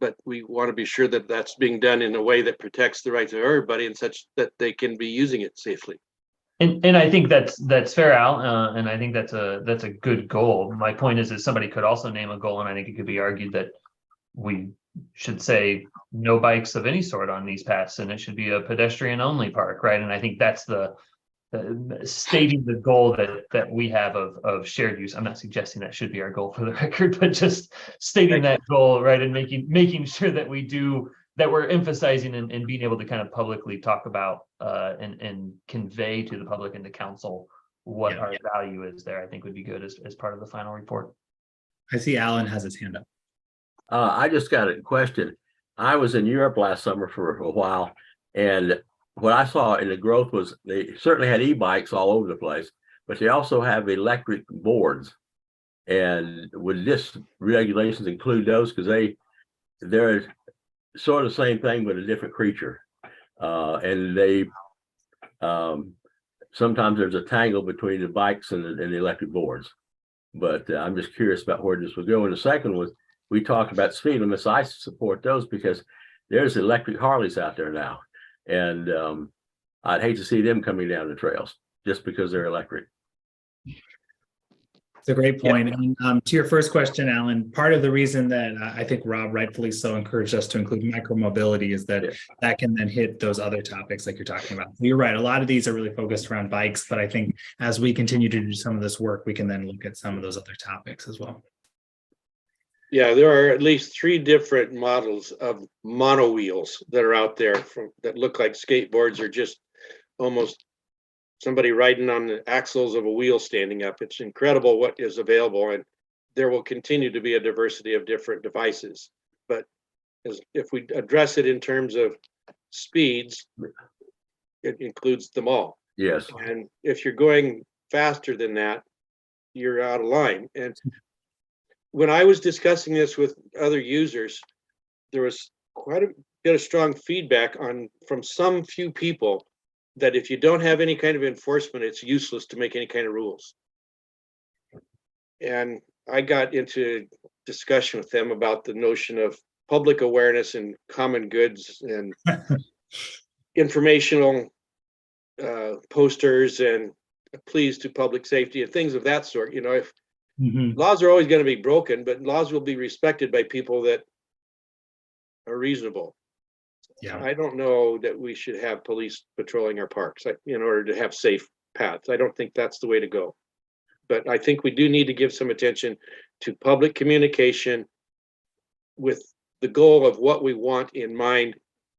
But we want to be sure that that's being done in a way that protects the rights of everybody and such that they can be using it safely. And I think that's fair, Al, and I think that's a good goal. My point is somebody could also name a goal, and I think it could be argued that we should say no bikes of any sort on these paths, and it should be a pedestrian only park, right? And I think that's the stating the goal that we have of shared use. I'm not suggesting that should be our goal for the record, but just stating that goal, right? And making sure that we're emphasizing and being able to kind of publicly talk about and convey to the public and to council what Yeah. our value is there, I think would be good as part of the final report. I see Alan has his hand up. I just got a question. I was in Europe last summer for a while, and what I saw in the growth was they certainly had e-bikes all over the place, but they also have electric boards. And would this regulations include those? Because they're sort of the same thing, but a different creature. And they sometimes there's a tangle between the bikes and the electric boards. But I'm just curious about where this would go. And the second was, we talked about speed limits. I support those because there's electric Harleys out there now. And I'd hate to see them coming down the trails just because they're electric. It's a great point. And to your first question, Alan, part of the reason that I think Rob rightfully so encouraged us to include micromobility is that that can then hit those other topics like you're talking about. So you're right. A lot of these are really focused around bikes, but I think as we continue to do some of this work, we can then look at some of those other topics as well. Yeah, there are at least 3 different models of mono wheels that are out there that look like skateboards or just almost somebody riding on the axles of a wheel standing up. It's incredible what is available, and there will continue to be a diversity of different devices. But if we address it in terms of speeds, it includes them all. Yes. And if you're going faster than that, you're out of line. And when I was discussing this with other users, there was quite a bit of strong feedback from some few people that if you don't have any kind of enforcement, it's useless to make any kind of rules. And I got into discussion with them about the notion of public awareness and common goods and informational posters and pleas to public safety and things of that sort. You know, if laws are always going to be broken, but laws will be respected by people that are reasonable. Yeah, I don't know that we should have police patrolling our parks in order to have safe paths. I don't think that's the way to go. But I think we do need to give some attention to public communication with the goal of what we want in mind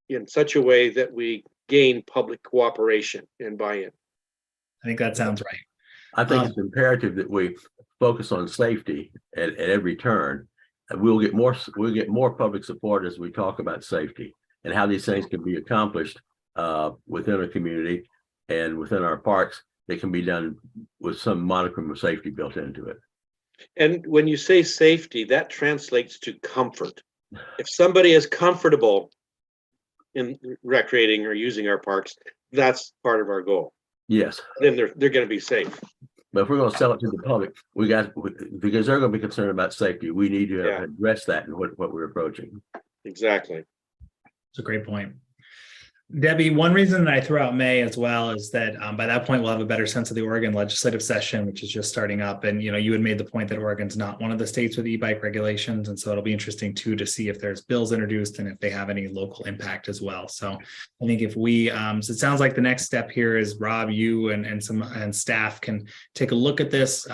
in such a way that we gain public cooperation and buy-in. I think that sounds right. I think it's imperative that we focus on safety at every turn. And we'll get more public support as we talk about safety and how these things can be accomplished within a community and within our parks. They can be done with some modicum of safety built into it. And when you say safety, that translates to comfort. If somebody is comfortable in recreating or using our parks, that's part of our goal. Yes. Then they're going to be safe. But if we're going to sell it to the public, because they're going to be concerned about safety, we need to address that in what we're approaching. Exactly. It's a great point. Debbie, one reason that I threw out May as well is that by that point, we'll have a better sense of the Oregon legislative session, which is just starting up. And, you know, you had made the point that Oregon's not one of the states with e-bike regulations. And so it'll be interesting too, to see if there's bills introduced and if they have any local impact as well. So I think if we, so it sounds like the next step here is Rob, you and staff can take a look at this,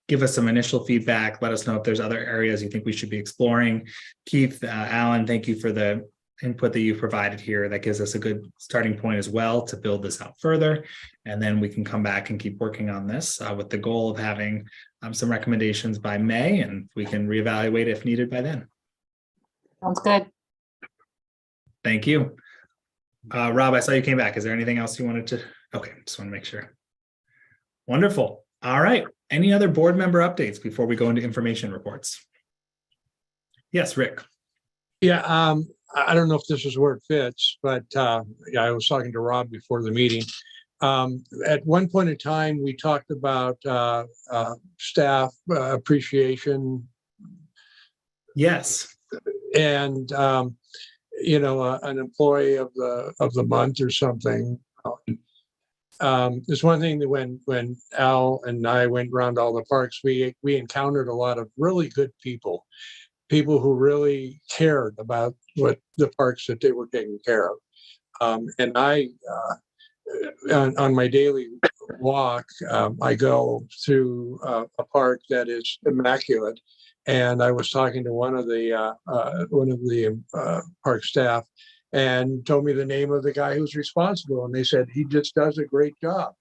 give us some initial feedback. Let us know if there's other areas you think we should be exploring. Keith, Alan, thank you for the input that you provided here. That gives us a good starting point as well to build this out further. And then we can come back and keep working on this with the goal of having some recommendations by May, and we can reevaluate if needed by then. Sounds good. Thank you. Rob, I saw you came back. Is there anything else you wanted to? Okay, just want to make sure. Wonderful. All right. Any other board member updates before we go into information reports? Yes, Rick. Yeah, I don't know if this is where it fits, but I was talking to Rob before the meeting. At one point in time, we talked about staff appreciation. Yes. And you know, an employee of the month or something. There's one thing that when Al and I went around all the parks, we encountered a lot of really good people who really cared about what the parks that they were taking care of. And I, on my daily walk, I go through a park that is immaculate. And I was talking to one of the park staff and told me the name of the guy who's responsible. And they said, he just does a great job.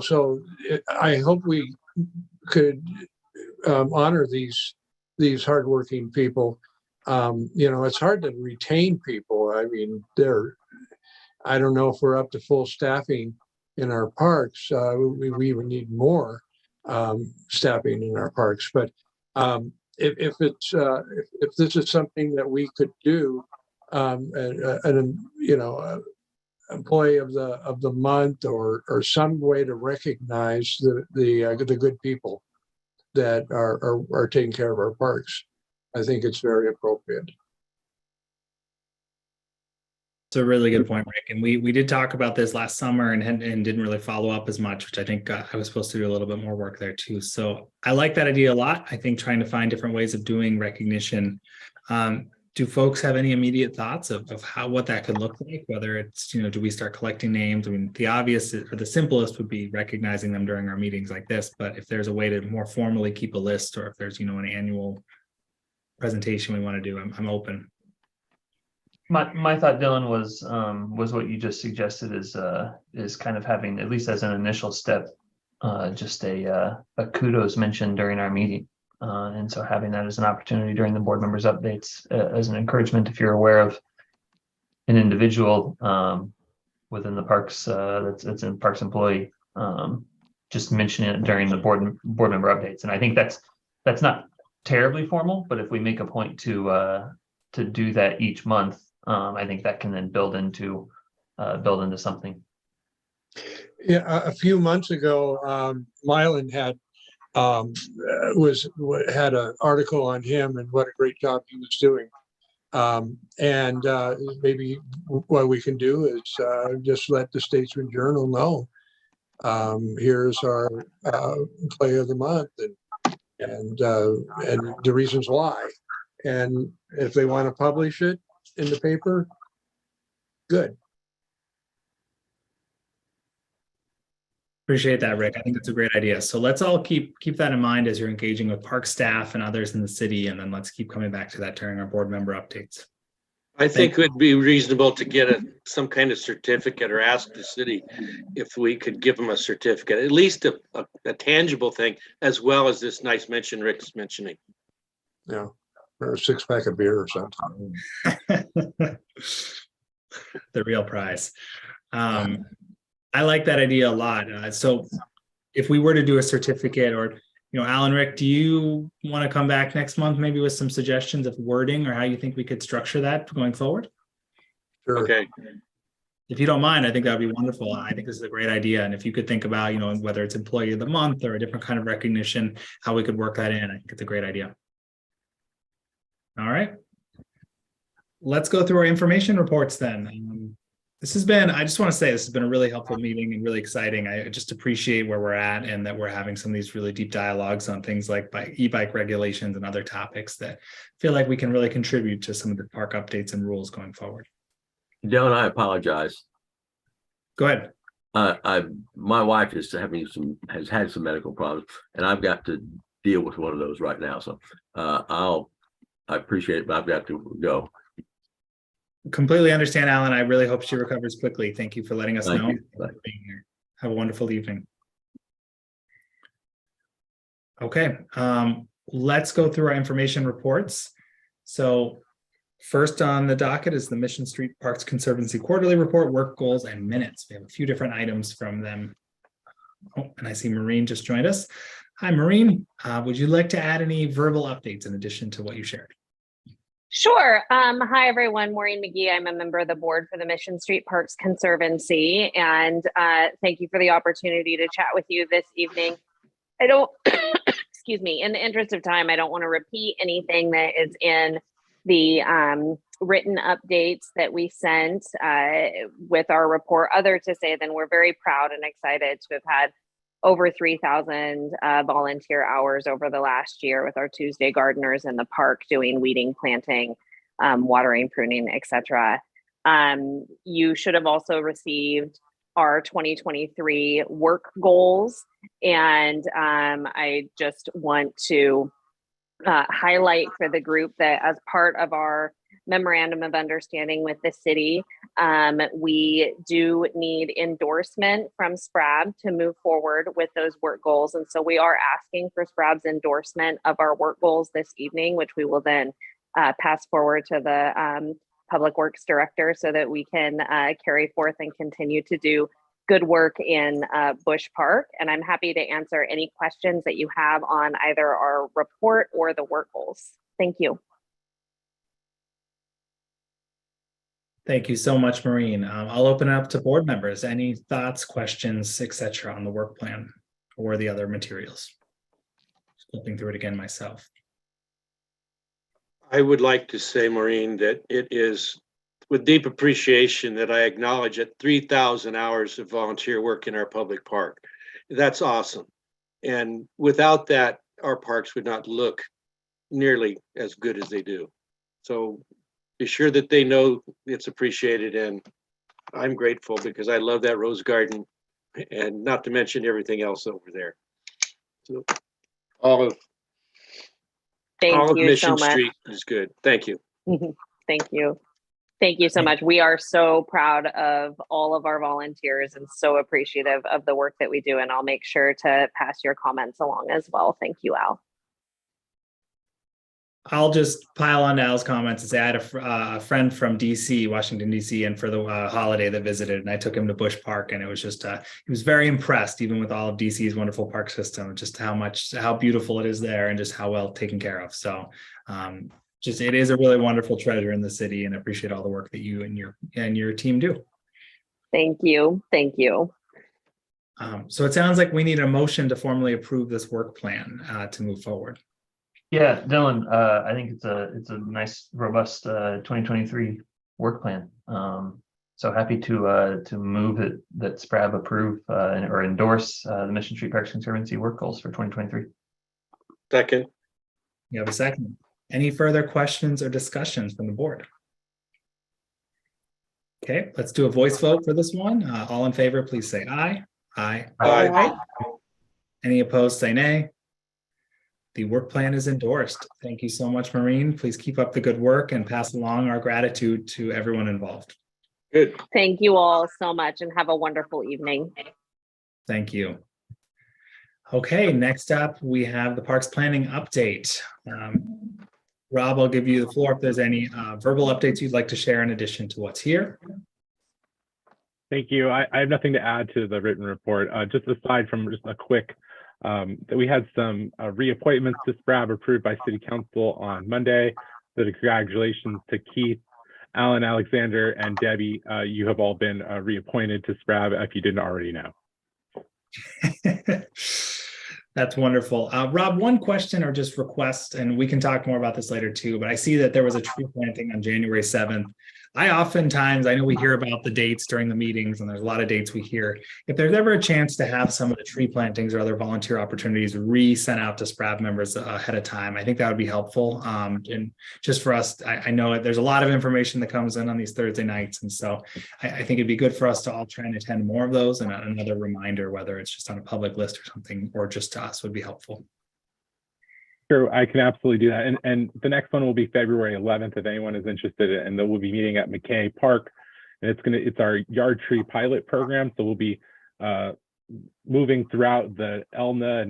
so I hope we could honor these hardworking people. It's hard to retain people. I mean, I don't know if we're up to full staffing in our parks. We would need more staffing in our parks. But if this is something that we could do, employee of the month or some way to recognize the good people that are taking care of our parks, I think it's very appropriate. It's a really good point, Rick. And we did talk about this last summer and didn't really follow up as much, which I think I was supposed to do a little bit more work there too. So I like that idea a lot. I think trying to find different ways of doing recognition. Do folks have any immediate thoughts of what that could look like? Whether it's, do we start collecting names? I mean, the obvious or the simplest would be recognizing them during our meetings like this. But if there's a way to more formally keep a list, or if there's, an annual presentation we want to do, I'm open. My thought, Dylan, was what you just suggested is kind of having, at least as an initial step, just a kudos mention during our meeting. And so having that as an opportunity during the board members updates as an encouragement, if you're aware of an individual within the parks that's a parks employee, just mention it during the board member updates. And I think that's not terribly formal, but if we make a point to do that each month, I think that can then build into something. Yeah, a few months ago, Mylan had an article on him and what a great job he was doing. And maybe what we can do is just let the Statesman Journal know. Here's our employee of the month and the reasons why. And if they want to publish it in the paper, good. Appreciate that, Rick. I think it's a great idea. So let's all keep that in mind as you're engaging with park staff and others in the city, and then let's keep coming back to that during our board member updates. I think it would be reasonable to get some kind of certificate, or ask the city if we could give them a certificate, at least a tangible thing, as well as this nice mention Rick's mentioning. Yeah, or a 6-pack of beer or something. The real prize. I like that idea a lot. So if we were to do a certificate, or, Alan, Rick, do you want to come back next month maybe with some suggestions of wording or how you think we could structure that going forward? Sure. Okay. If you don't mind, I think that would be wonderful. I think this is a great idea. And if you could think about, whether it's employee of the month or a different kind of recognition, how we could work that in, I think it's a great idea. All right. Let's go through our information reports then. I just want to say this has been a really helpful meeting and really exciting. I just appreciate where we're at and that we're having some of these really deep dialogues on things like e-bike regulations and other topics that feel like we can really contribute to some of the park updates and rules going forward. Dylan, I apologize. Go ahead. My wife has had some medical problems, and I've got to deal with one of those right now. So I appreciate it, but I've got to go. Completely understand, Alan. I really hope she recovers quickly. Thank you for letting us know. Thank you. For being here. Have a wonderful evening. Okay, let's go through our information reports. So first on the docket is the Mission Street Parks Conservancy Quarterly Report, Work Goals and Minutes. We have a few different items from them. Oh, and I see Maureen just joined us. Hi, Maureen. Would you like to add any verbal updates in addition to what you shared? Sure. Hi, everyone. Maureen McGee. I'm a member of the board for the Mission Street Parks Conservancy, and thank you for the opportunity to chat with you this evening. I don't, excuse me, in the interest of time, I don't want to repeat anything that is in the written updates that we sent with our report, other to say then we're very proud and excited to have had over 3,000 volunteer hours over the last year with our Tuesday gardeners in the park doing weeding, planting, watering, pruning, etc. You should have also received our 2023 work goals. And I just want to highlight for the group that as part of our memorandum of understanding with the city. We do need endorsement from SPRAB to move forward with those work goals. And so we are asking for SPRAB's endorsement of our work goals this evening, which we will then pass forward to the Public Works Director so that we can carry forth and continue to do good work in Bush Park. And I'm happy to answer any questions that you have on either our report or the work goals. Thank you. Thank you so much, Maureen. I'll open it up to board members. Any thoughts, questions, etc. on the work plan or the other materials? Just flipping through it again myself. I would like to say, Maureen, that it is with deep appreciation that I acknowledge that 3,000 hours of volunteer work in our public park. That's awesome. And without that, our parks would not look nearly as good as they do. So be sure that they know it's appreciated, and I'm grateful because I love that rose garden, and not to mention everything else over there. So all of Mission Street is good. Thank you. Thank you. Thank you so much. We are so proud of all of our volunteers and so appreciative of the work that we do. And I'll make sure to pass your comments along as well. Thank you, Al. I'll just pile on to Al's comments and say I had a friend from DC, Washington, DC, and for the holiday that visited, and I took him to Bush Park, and it was just, he was very impressed, even with all of DC's wonderful park system, just how beautiful it is there and just how well taken care of. So just, it is a really wonderful treasure in the city, and I appreciate all the work that you and your team do. Thank you. Thank you. So it sounds like we need a motion to formally approve this work plan to move forward. Yeah, Dylan, I think it's a nice, robust 2023 work plan. So happy to move that SPRAB approve or endorse the Mission Street Parks Conservancy work goals for 2023. Second. You have a second. Any further questions or discussions from the board? Okay, let's do a voice vote for this one. All in favor, please say aye. Aye. Aye. Any opposed, say nay. The work plan is endorsed. Thank you so much, Maureen. Please keep up the good work and pass along our gratitude to everyone involved. Good. Thank you all so much and have a wonderful evening. Thank you. Okay, next up, we have the Parks Planning Update. Rob, I'll give you the floor if there's any verbal updates you'd like to share in addition to what's here. Thank you. I have nothing to add to the written report, just aside from just a quick that we had some reappointments to SPRAB approved by City Council on Monday. So congratulations to Keith, Alan, Alexander, and Debbie. You have all been reappointed to SPRAB if you didn't already know. That's wonderful. Rob, one question or just request, and we can talk more about this later too, but I see that there was a tree planting on January 7th. I know we hear about the dates during the meetings, and there's a lot of dates we hear. If there's ever a chance to have some of the tree plantings or other volunteer opportunities sent out to SPRAB members ahead of time, I think that would be helpful. And just for us, I know there's a lot of information that comes in on these Thursday nights. And so I think it'd be good for us to all try and attend more of those, and another reminder, whether it's just on a public list or something, or just to us, would be helpful. Sure, I can absolutely do that. And the next one will be February 11th, if anyone is interested, and then we'll be meeting at McKay Park. And it's our yard tree pilot program. So we'll be moving throughout the NOLA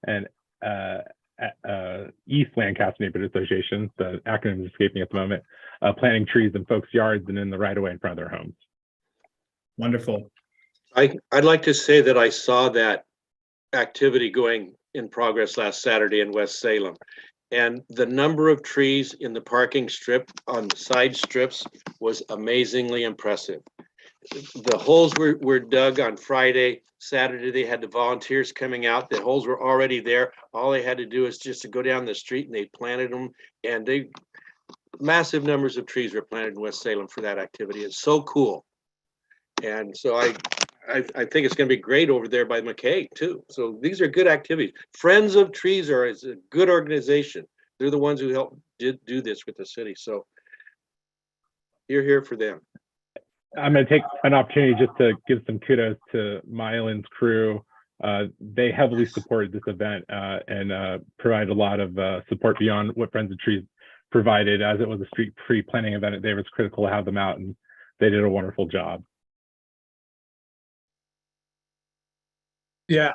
and East Lancaster Neighborhood Association, the acronym is escaping at the moment, planting trees in folks' yards and in the right of way in front of their homes. Wonderful. I'd like to say that I saw that activity going in progress last Saturday in West Salem, and the number of trees in the parking strip on the side strips was amazingly impressive. The holes were dug on Friday. Saturday they had the volunteers coming out. The holes were already there. All they had to do is just to go down the street, and they planted them, and massive numbers of trees were planted in West Salem for that activity. It's so cool. And so I think it's going to be great over there by McKay too. So these are good activities. Friends of Trees is a good organization. They're the ones who helped do this with the city. So you're here for them. I'm going to take an opportunity just to give some kudos to Mylan's crew. They heavily supported this event and provide a lot of support beyond what Friends of Trees provided, as it was a street free planning event. It was critical to have them out, and they did a wonderful job. Yeah,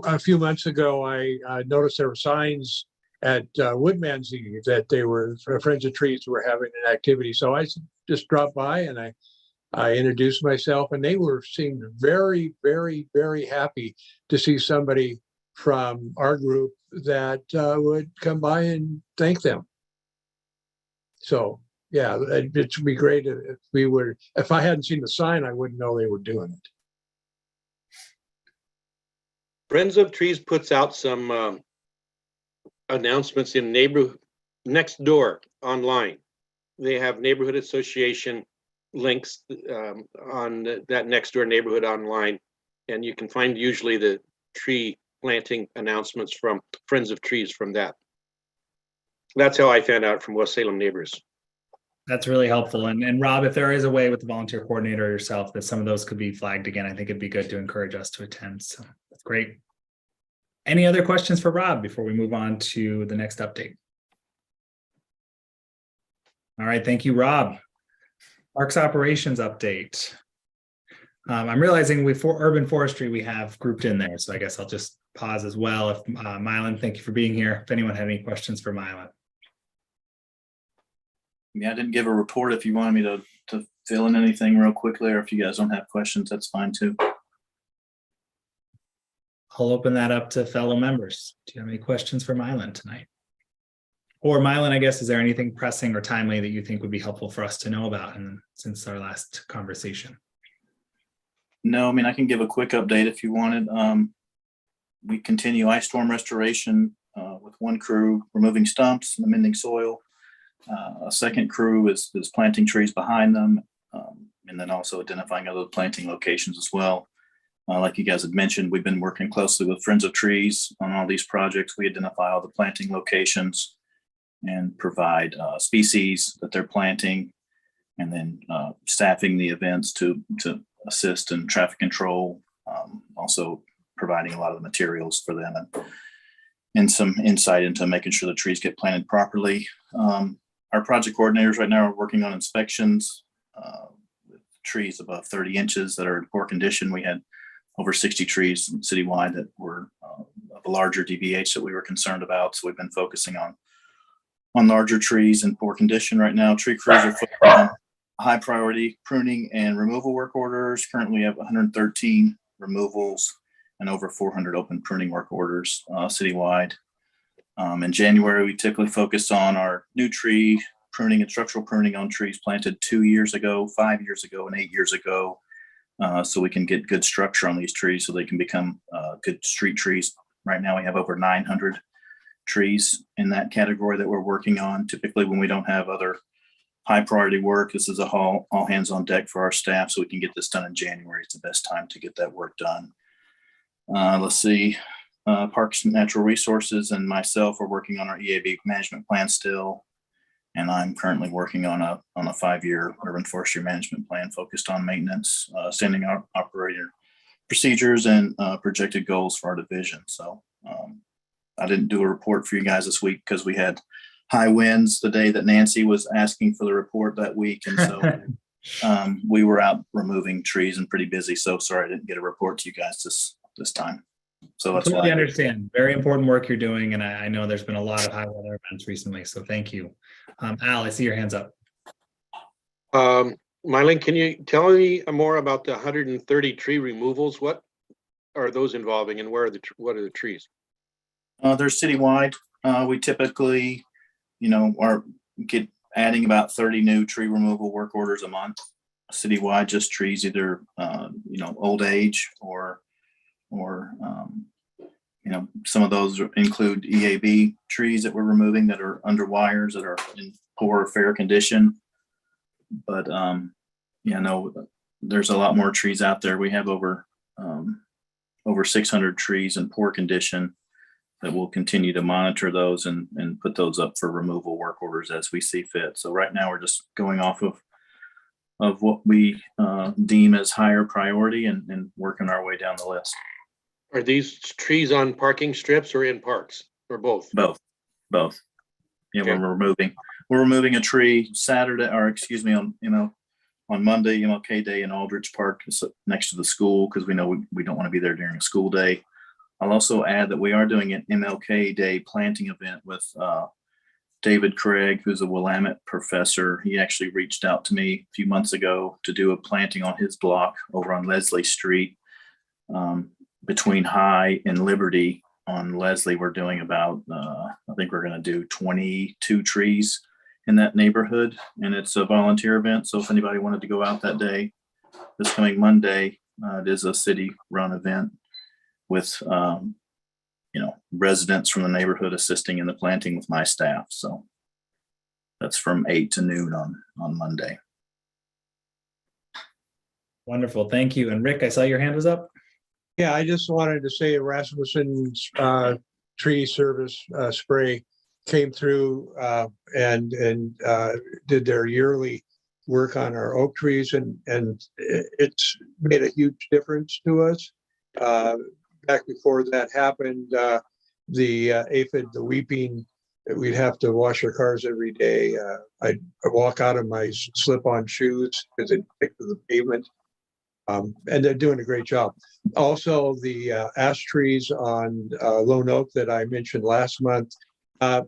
a few months ago, I noticed there were signs at Woodmansey that they were Friends of Trees were having an activity. So I just dropped by and I introduced myself, and they seemed very, very, very happy to see somebody from our group that would come by and thank them. So yeah, it would be great if I hadn't seen the sign, I wouldn't know they were doing it. Friends of Trees puts out some announcements in neighborhood next door online. They have neighborhood association links on that next door neighborhood online, and you can find usually the tree planting announcements from Friends of Trees from that. That's how I found out from West Salem neighbors. That's really helpful. And Rob, if there is a way with the volunteer coordinator yourself that some of those could be flagged again, I think it'd be good to encourage us to attend. So that's great. Any other questions for Rob before we move on to the next update? All right, thank you, Rob. Parks operations update. I'm realizing for urban forestry, we have grouped in there. So I guess I'll just pause as well. If Mylan, thank you for being here. If anyone had any questions for Mylan. Yeah, I didn't give a report. If you wanted me to fill in anything real quickly, or if you guys don't have questions, that's fine too. I'll open that up to fellow members. Do you have any questions for Mylan tonight? Or Mylan, I guess, is there anything pressing or timely that you think would be helpful for us to know about since our last conversation? No, I mean, I can give a quick update if you wanted. We continue ice storm restoration with one crew removing stumps and amending soil. A second crew is planting trees behind them, and then also identifying other planting locations as well. Like you guys had mentioned, we've been working closely with Friends of Trees on all these projects. We identify all the planting locations and provide species that they're planting, and then staffing the events to assist in traffic control, also providing a lot of the materials for them and some insight into making sure the trees get planted properly. Our project coordinators right now are working on inspections with trees above 30 inches that are in poor condition. We had over 60 trees citywide that were of a larger DBH that we were concerned about. So we've been focusing on larger trees in poor condition right now. Tree crews are focused on high priority pruning and removal work orders. Currently we have 113 removals and over 400 open pruning work orders citywide. In January, we typically focus on our new tree pruning and structural pruning on trees planted 2 years ago, 5 years ago, and 8 years ago. So we can get good structure on these trees so they can become good street trees. Right now we have over 900 trees in that category that we're working on. Typically when we don't have other high priority work, this is a all hands on deck for our staff, so we can get this done in January. It's the best time to get that work done. Let's see, Parks and Natural Resources and myself are working on our EAB management plan still. And I'm currently working on a 5-year urban forestry management plan focused on maintenance, standing operator procedures, and projected goals for our division. So I didn't do a report for you guys this week because we had high winds the day that Nancy was asking for the report that week. And so we were out removing trees and pretty busy. So sorry I didn't get a report to you guys this time. So that's Completely why understand. Very important work you're doing, and I know there's been a lot of high weather events recently. So thank you, Al. I see your hands up. Mylan, can you tell me more about the 130 tree removals? What are those involving, and what are the trees? They're citywide. We typically, are adding about 30 new tree removal work orders a month citywide. Just trees, either old age or some of those include EAB trees that we're removing that are under wires that are in poor or fair condition. But there's a lot more trees out there. We have over 600 trees in poor condition that we'll continue to monitor those and put those up for removal work orders as we see fit. So right now we're just going off of what we deem as higher priority and working our way down the list. Are these trees on parking strips or in parks, or both? Both. Yeah, Okay. we're removing a tree Saturday, or excuse me, on Monday, MLK Day in Aldrich Park, next to the school, because we know we don't want to be there during a school day. I'll also add that we are doing an MLK Day planting event with David Craig, who's a Willamette professor. He actually reached out to me a few months ago to do a planting on his block over on Leslie Street, between High and Liberty. On Leslie, we're doing about, I think we're going to do 22 trees in that neighborhood, and it's a volunteer event. So if anybody wanted to go out that day, this coming Monday, it is a city-run event with, residents from the neighborhood assisting in the planting with my staff. So that's from 8 to noon on Monday. Wonderful. Thank you. And Rick, I saw your hand was up. Yeah, I just wanted to say Rasmussen's tree service spray came through and did their yearly work on our oak trees, and it's made a huge difference to us. Back before that happened, the aphid, the weeping, we'd have to wash our cars every day. I'd walk out of my slip-on shoes because they'd stick to the pavement. And they're doing a great job. Also, the ash trees on Lone Oak that I mentioned last month,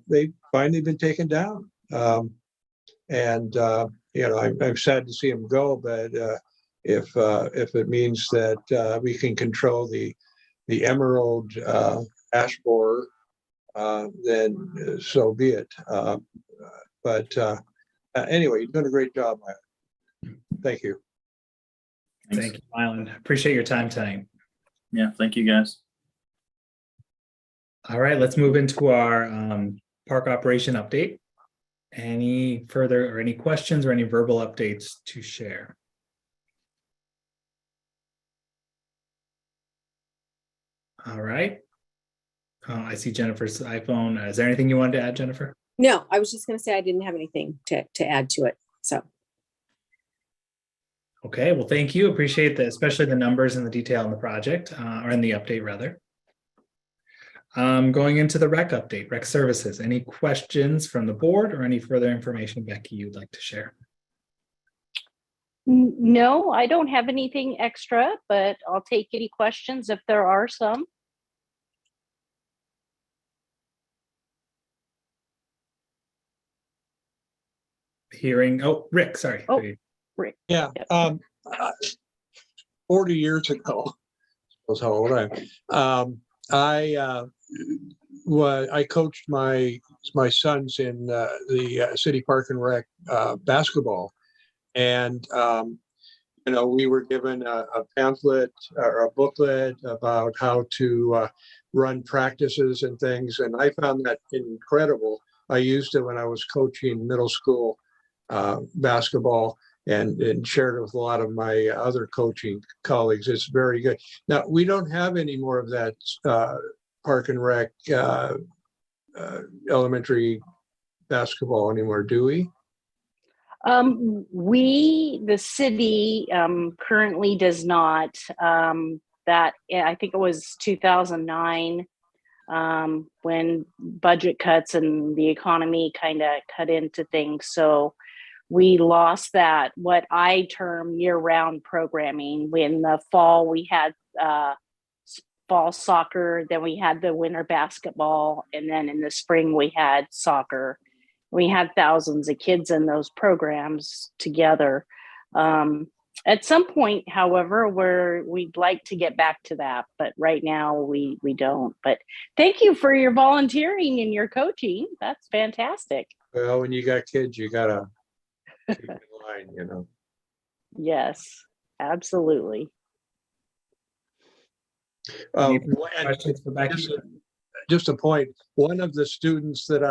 they've finally been taken down. I'm sad to see them go, but if it means that we can control the emerald ash borer, then so be it. Anyway, you're doing a great job. Thank you. Thank you, Mylan. Appreciate your time tonight. Yeah, thank you, guys. All right, let's move into our park operation update. Any further or any questions or any verbal updates to share? All right. I see Jennifer's iPhone. Is there anything you wanted to add, Jennifer? No, I was just going to say I didn't have anything to add to it. So. Okay, well, thank you. Appreciate that, especially the numbers and the detail in the project, or in the update rather. Going into the rec update, rec services. Any questions from the board or any further information, Becky, you'd like to share? No, I don't have anything extra, but I'll take any questions if there are some. Hearing, oh, Rick, sorry. Oh, Rick. Yeah. 40 years ago, that's how old I am. I coached my sons in the city park and rec basketball, and we were given a pamphlet or a booklet about how to run practices and things, and I found that incredible. I used it when I was coaching middle school basketball and shared it with a lot of my other coaching colleagues. It's very good. Now, we don't have any more of that park and rec elementary basketball anymore, do we? The city currently does not. That I think it was 2009 when budget cuts and the economy kind of cut into things. So we lost that, what I term year-round programming. In the fall, we had fall soccer, then we had the winter basketball, and then in the spring, we had soccer. We had thousands of kids in those programs together. At some point, however, we'd like to get back to that, but right now we don't. But thank you for your volunteering and your coaching. That's fantastic. Well, when you got kids, you gotta keep in line, Yes, absolutely. Questions for Becky? Just a point. One of the kids that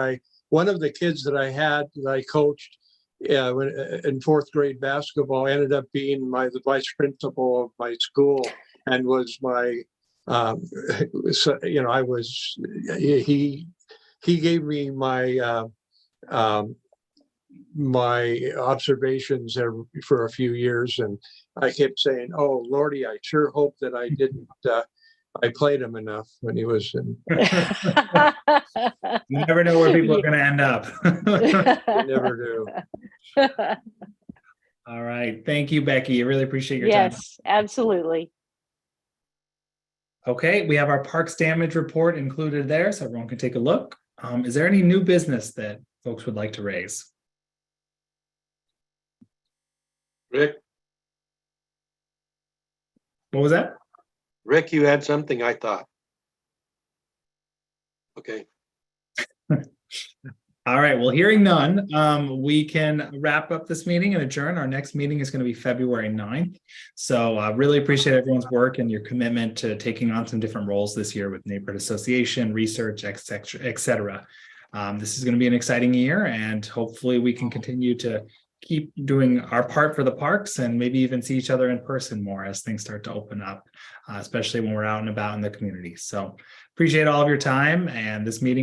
I had that I coached in fourth grade basketball ended up being the vice principal of my school and was my, he gave me my my observations for a few years, and I kept saying, "Oh Lordy, I sure hope that I didn't I played him enough when he was in. You never know where people are going to end up. You never do. All right. Thank you, Becky. I really appreciate your time. Yes, absolutely. Okay, we have our parks damage report included there, so everyone can take a look. Is there any new business that folks would like to raise? Rick, What was that? Rick, you had something, I thought. Okay. All right, well, hearing none, we can wrap up this meeting and adjourn. Our next meeting is going to be February 9th. So I really appreciate everyone's work and your commitment to taking on some different roles this year with neighborhood association, research, et cetera. This is going to be an exciting year, and hopefully we can continue to keep doing our part for the parks and maybe even see each other in person more as things start to open up, especially when we're out and about in the community. So appreciate all of your time, and this meeting